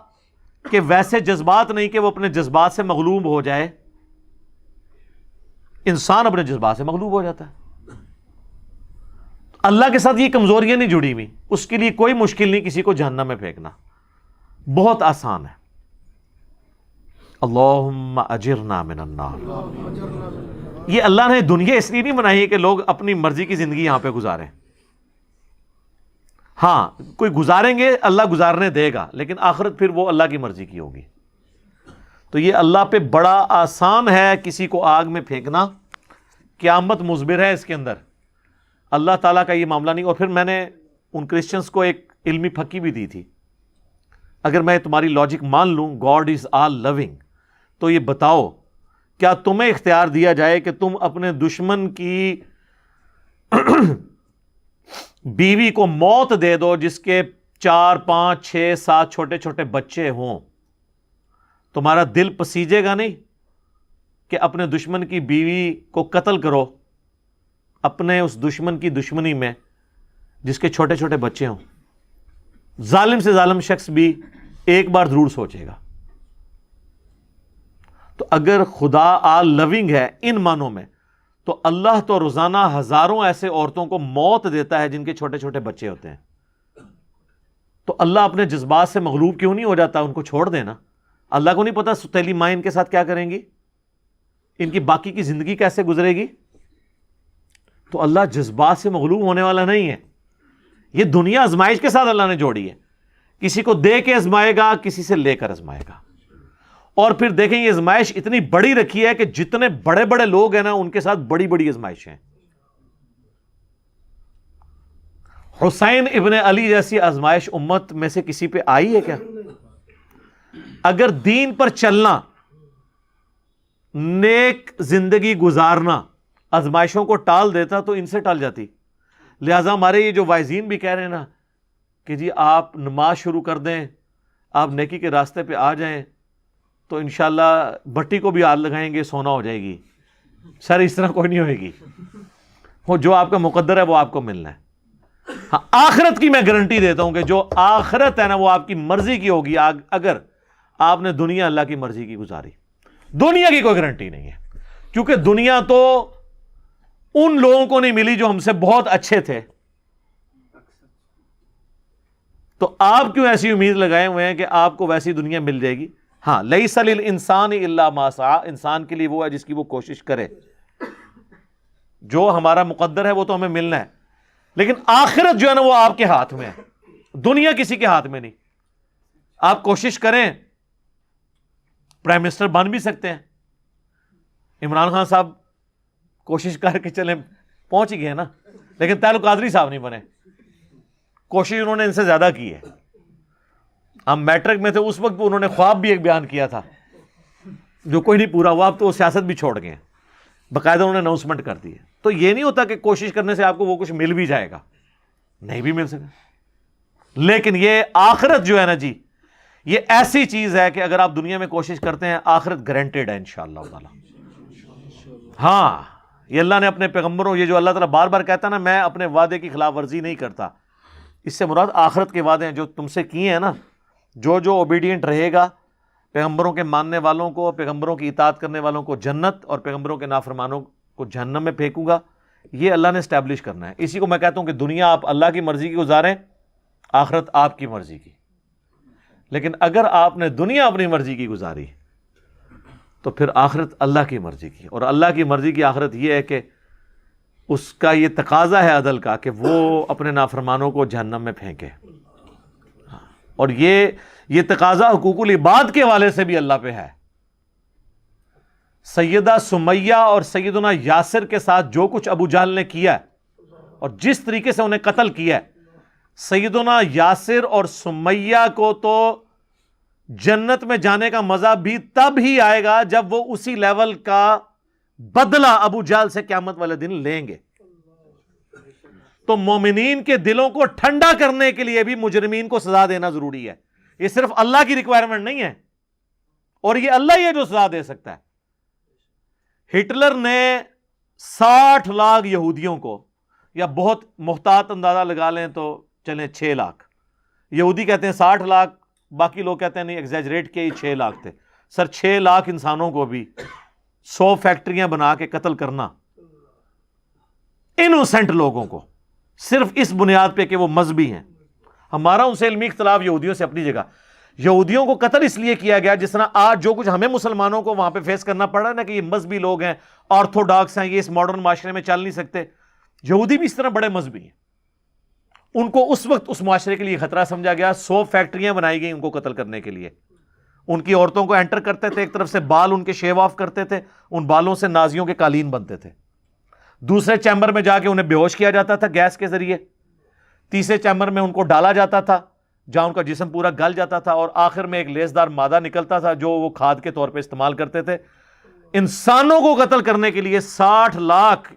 کے ویسے جذبات نہیں کہ وہ اپنے جذبات سے مغلوب ہو جائے. انسان اپنے جذبات سے مغلوب ہو جاتا ہے. اللہ کے ساتھ یہ کمزوریاں نہیں جڑی ہوئی. اس کے لیے کوئی مشکل نہیں کسی کو جہنم میں پھینکنا, بہت آسان ہے. اللہم اجرنا من النار. یہ اللہ نے دنیا اس لیے نہیں بنائی ہے کہ لوگ اپنی مرضی کی زندگی یہاں پہ گزاریں. ہاں کوئی گزاریں گے اللہ گزارنے دے گا, لیکن آخرت پھر وہ اللہ کی مرضی کی ہوگی. تو یہ اللہ پہ بڑا آسان ہے کسی کو آگ میں پھینکنا. قیامت مزبر ہے اس کے اندر, اللہ تعالیٰ کا یہ معاملہ نہیں. اور پھر میں نے ان کرسچنس کو ایک علمی پھکی بھی دی تھی. اگر میں تمہاری لاجک مان لوں گاڈ از آل لونگ, تو یہ بتاؤ کیا تمہیں اختیار دیا جائے کہ تم اپنے دشمن کی بیوی کو موت دے دو جس کے 4 5 6 7 چھوٹے چھوٹے بچے ہوں, تمہارا دل پسیجے گا نہیں کہ اپنے دشمن کی بیوی کو قتل کرو اپنے اس دشمن کی دشمنی میں جس کے چھوٹے چھوٹے بچے ہوں؟ ظالم سے ظالم شخص بھی ایک بار ضرور سوچے گا. تو اگر خدا آل لونگ ہے ان معنوں میں, تو اللہ تو روزانہ ہزاروں ایسے عورتوں کو موت دیتا ہے جن کے چھوٹے چھوٹے بچے ہوتے ہیں. تو اللہ اپنے جذبات سے مغلوب کیوں نہیں ہو جاتا؟ ان کو چھوڑ دینا. اللہ کو نہیں پتا ستیلی ماں ان کے ساتھ کیا کریں گی, ان کی باقی کی زندگی کیسے گزرے گی. تو اللہ جذبات سے مغلوب ہونے والا نہیں ہے. یہ دنیا آزمائش کے ساتھ اللہ نے جوڑی ہے. کسی کو دے کے آزمائے گا, کسی سے لے کر آزمائے گا. اور پھر دیکھیں یہ آزمائش اتنی بڑی رکھی ہے کہ جتنے بڑے بڑے لوگ ہیں نا ان کے ساتھ بڑی بڑی آزمائشیں ہیں. حسین ابن علی جیسی آزمائش امت میں سے کسی پہ آئی ہے کیا؟ اگر دین پر چلنا, نیک زندگی گزارنا آزمائشوں کو ٹال دیتا تو ان سے ٹال جاتی. لہٰذا ہمارے یہ جو وائزین بھی کہہ رہے ہیں نا کہ جی آپ نماز شروع کر دیں, آپ نیکی کے راستے پہ آ جائیں, تو انشاءاللہ بھٹی کو بھی آگ لگائیں گے سونا ہو جائے گی. سر اس طرح کوئی نہیں ہوئے گی. وہ جو آپ کا مقدر ہے وہ آپ کو ملنا ہے. ہاں آخرت کی میں گارنٹی دیتا ہوں کہ جو آخرت ہے نا وہ آپ کی مرضی کی ہوگی اگر آپ نے دنیا اللہ کی مرضی کی گزاری. دنیا کی کوئی گارنٹی نہیں ہے, کیونکہ دنیا تو ان لوگوں کو نہیں ملی جو ہم سے بہت اچھے تھے. تو آپ کیوں ایسی امید لگائے ہوئے ہیں کہ آپ کو ویسی دنیا مل جائے گی؟ ہاں لیس للانسان الا ما سعی, انسان کے لیے وہ ہے جس کی وہ کوشش کرے. جو ہمارا مقدر ہے وہ تو ہمیں ملنا ہے, لیکن آخرت جو ہے نا وہ آپ کے ہاتھ میں ہے, دنیا کسی کے ہاتھ میں نہیں. آپ کوشش کریں, پرائم منسٹر بن بھی سکتے ہیں. عمران خان صاحب کوشش کر کے چلیں, پہنچ ہی گئے نا, لیکن طاہر القادری صاحب نہیں بنے. کوشش انہوں نے ان سے زیادہ کی ہے. ہم میٹرک میں تھے اس وقت انہوں نے خواب بھی ایک بیان کیا تھا جو کوئی نہیں پورا ہوا. اب تو وہ سیاست بھی چھوڑ گئے ہیں, باقاعدہ انہوں نے اناؤنسمنٹ کر دی ہے. تو یہ نہیں ہوتا کہ کوشش کرنے سے آپ کو وہ کچھ مل بھی جائے گا, نہیں بھی مل سکا. لیکن یہ آخرت جو ہے نا جی, یہ ایسی چیز ہے کہ اگر آپ دنیا میں کوشش کرتے ہیں آخرت گارنٹیڈ ہے انشاءاللہ تعالی. ہاں یہ اللہ نے اپنے پیغمبروں، یہ جو اللہ تعالیٰ بار بار کہتا ہے نا میں اپنے وعدے کی خلاف ورزی نہیں کرتا، اس سے مراد آخرت کے وعدے ہیں جو تم سے کیے ہیں نا. جو اوبیڈینٹ رہے گا، پیغمبروں کے ماننے والوں کو، پیغمبروں کی اطاعت کرنے والوں کو جنت، اور پیغمبروں کے نافرمانوں کو جہنم میں پھینکوں گا. یہ اللہ نے اسٹیبلش کرنا ہے. اسی کو میں کہتا ہوں کہ دنیا آپ اللہ کی مرضی کی گزاریں، آخرت آپ کی مرضی کی. لیکن اگر آپ نے دنیا اپنی مرضی کی گزاری تو پھر آخرت اللہ کی مرضی کی. اور اللہ کی مرضی کی آخرت یہ ہے کہ اس کا یہ تقاضا ہے عدل کا کہ وہ اپنے نافرمانوں کو جہنم میں پھینکے. اور یہ تقاضا حقوق العباد کے حوالے سے بھی اللہ پہ ہے. سیدہ سمیہ اور سیدنا یاسر کے ساتھ جو کچھ ابو جہل نے کیا ہے اور جس طریقے سے انہیں قتل کیا ہے، سیدنا یاسر اور سمیہ کو تو جنت میں جانے کا مزہ بھی تب ہی آئے گا جب وہ اسی لیول کا بدلہ ابو جہل سے قیامت والے دن لیں گے. تو مومنین کے دلوں کو ٹھنڈا کرنے کے لیے بھی مجرمین کو سزا دینا ضروری ہے. یہ صرف اللہ کی ریکوائرمنٹ نہیں ہے، اور یہ اللہ ہی ہے جو سزا دے سکتا ہے. ہٹلر نے 60 لاکھ یہودیوں کو، یا بہت محتاط اندازہ لگا لیں تو چلیں 6 لاکھ یہودی کہتے ہیں 60 لاکھ، باقی لوگ کہتے ہیں نہیں ایگزیجریٹ کے 6 لاکھ تھے. سر 6 لاکھ انسانوں کو بھی 100 فیکٹریاں بنا کے قتل کرنا انوسنٹ لوگوں کو، صرف اس بنیاد پہ کہ وہ مذہبی ہیں. ہمارا ان سے علمی اختلاف یہودیوں سے اپنی جگہ. یہودیوں کو قتل اس لیے کیا گیا جس طرح آج جو کچھ ہمیں مسلمانوں کو وہاں پہ فیس کرنا پڑ رہا ہے نا کہ یہ مذہبی لوگ ہیں، آرتھوڈاکس ہیں، یہ اس ماڈرن معاشرے میں چل نہیں سکتے. یہودی بھی اس طرح بڑے مذہبی ہیں. ان کو اس وقت اس معاشرے کے لیے خطرہ سمجھا گیا. 100 فیکٹریاں بنائی گئی ان کو قتل کرنے کے لیے. ان کی عورتوں کو انٹر کرتے تھے، ایک طرف سے بال ان کے شیو آف کرتے تھے، ان بالوں سے نازیوں کے قالین بنتے تھے. دوسرے چیمبر میں جا کے انہیں بے ہوش کیا جاتا تھا گیس کے ذریعے. تیسرے چیمبر میں ان کو ڈالا جاتا تھا جہاں ان کا جسم پورا گل جاتا تھا، اور آخر میں ایک لیسدار مادہ نکلتا تھا جو وہ کھاد کے طور پہ استعمال کرتے تھے. انسانوں کو قتل کرنے کے لیے 60 لاکھ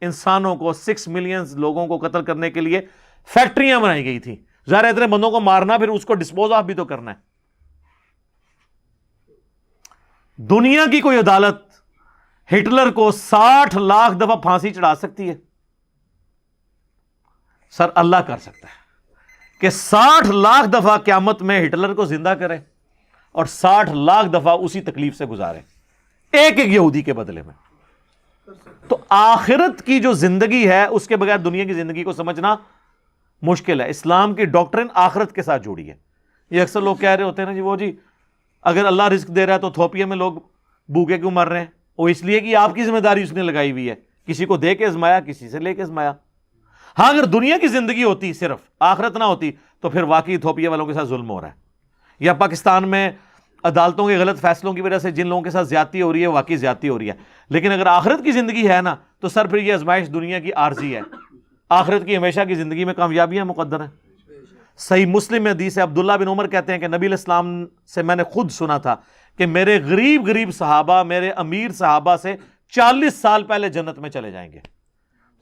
انسانوں کو، 6 ملین لوگوں کو قتل کرنے کے لیے فیکٹریاں بنائی گئی تھی. ظاہر اتنے بندوں کو مارنا، پھر اس کو ڈسپوز آف بھی تو کرنا ہے. دنیا کی کوئی عدالت ہٹلر کو 60 لاکھ دفعہ پھانسی چڑھا سکتی ہے؟ سر اللہ کر سکتا ہے کہ 60 لاکھ دفعہ قیامت میں ہٹلر کو زندہ کرے اور 60 لاکھ دفعہ اسی تکلیف سے گزارے ایک یہودی کے بدلے میں. تو آخرت کی جو زندگی ہے اس کے بغیر دنیا کی زندگی کو سمجھنا مشکل ہے. اسلام کی ڈاکٹرن آخرت کے ساتھ جوڑی ہے. یہ اکثر لوگ کہہ رہے ہوتے ہیں نا جی اگر اللہ رزق دے رہا ہے تو تھوپیا میں لوگ بھوکے کیوں مر رہے ہیں؟ وہ اس لیے کہ آپ کی ذمہ داری اس نے لگائی ہوئی ہے. کسی کو دے کے ازمایا، کسی سے لے کے ازمایا. ہاں اگر دنیا کی زندگی ہوتی صرف، آخرت نہ ہوتی، تو پھر واقعی تھوپیا والوں کے ساتھ ظلم ہو رہا ہے. یا پاکستان میں عدالتوں کے غلط فیصلوں کی وجہ سے جن لوگوں کے ساتھ زیادتی ہو رہی ہے واقعی زیادتی ہو رئی ہے. لیکن اگر آخرت کی زندگی ہے نا تو سر پھر یہ آزمائش دنیا کی عارضی ہے. آخرت کی ہمیشہ کی زندگی میں کامیابیاں مقدر ہیں. صحیح مسلم میں حدیث ہے، عبداللہ بن عمر کہتے ہیں کہ نبی علیہ السلام سے میں نے خود سنا تھا کہ میرے غریب صحابہ میرے امیر صحابہ سے 40 سال پہلے جنت میں چلے جائیں گے.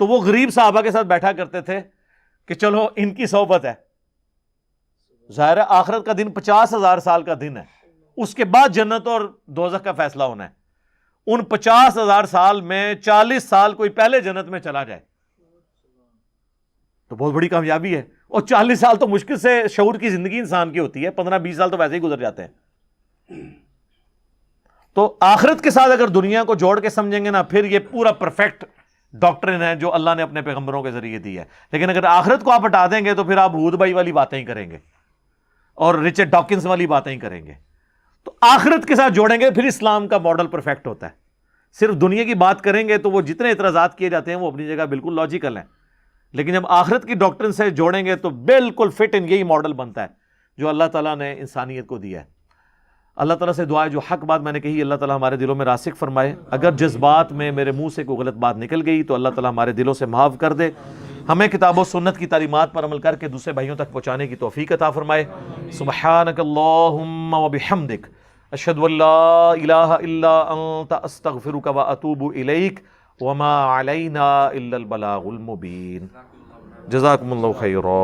تو وہ غریب صحابہ کے ساتھ بیٹھا کرتے تھے کہ چلو ان کی صحبت ہے. ظاہر ہے آخرت کا دن 50,000 سال کا دن ہے، اس کے بعد جنت اور دوزخ کا فیصلہ ہونا ہے. ان 50,000 سال میں 40 سال کوئی پہلے جنت میں چلا جائے تو بہت بڑی کامیابی ہے. اور 40 سال تو مشکل سے شعور کی زندگی انسان کی ہوتی ہے، 15-20 سال تو ویسے ہی گزر جاتے ہیں. تو آخرت کے ساتھ اگر دنیا کو جوڑ کے سمجھیں گے نا پھر یہ پورا پرفیکٹ ڈاکٹرن ہے جو اللہ نے اپنے پیغمبروں کے ذریعے دی ہے. لیکن اگر آخرت کو آپ ہٹا دیں گے تو پھر آپ ہود بھائی والی باتیں ہی کریں گے اور رچرڈ ڈاکنز والی باتیں ہی کریں گے. تو آخرت کے ساتھ جوڑیں گے پھر اسلام کا ماڈل پرفیکٹ ہوتا ہے. صرف دنیا کی بات کریں گے تو وہ جتنے اعتراضات کیے جاتے ہیں وہ اپنی جگہ بالکل لاجیکل ہیں، لیکن جب آخرت کی ڈاکٹرن سے جوڑیں گے تو بالکل فٹ ان یہی ماڈل بنتا ہے جو اللہ تعالیٰ نے انسانیت کو دیا ہے. اللہ تعالیٰ سے دعا ہے جو حق بات میں نے کہی اللہ تعالیٰ ہمارے دلوں میں راسخ فرمائے. اگر جذبات میں میرے منہ سے کوئی غلط بات نکل گئی تو اللہ تعالیٰ ہمارے دلوں سے معاف کر دے. ہمیں کتاب و سنت کی تعلیمات پر عمل کر کے دوسرے بھائیوں تک پہنچانے کی توفیق عطا فرمائے. سبحانک اللہم و بحمدک اشہد ان لا الہ الا انت استغفرک و اتوب الیک وما علینا الا البلاغ المبین. جزاکم اللہ خیرا.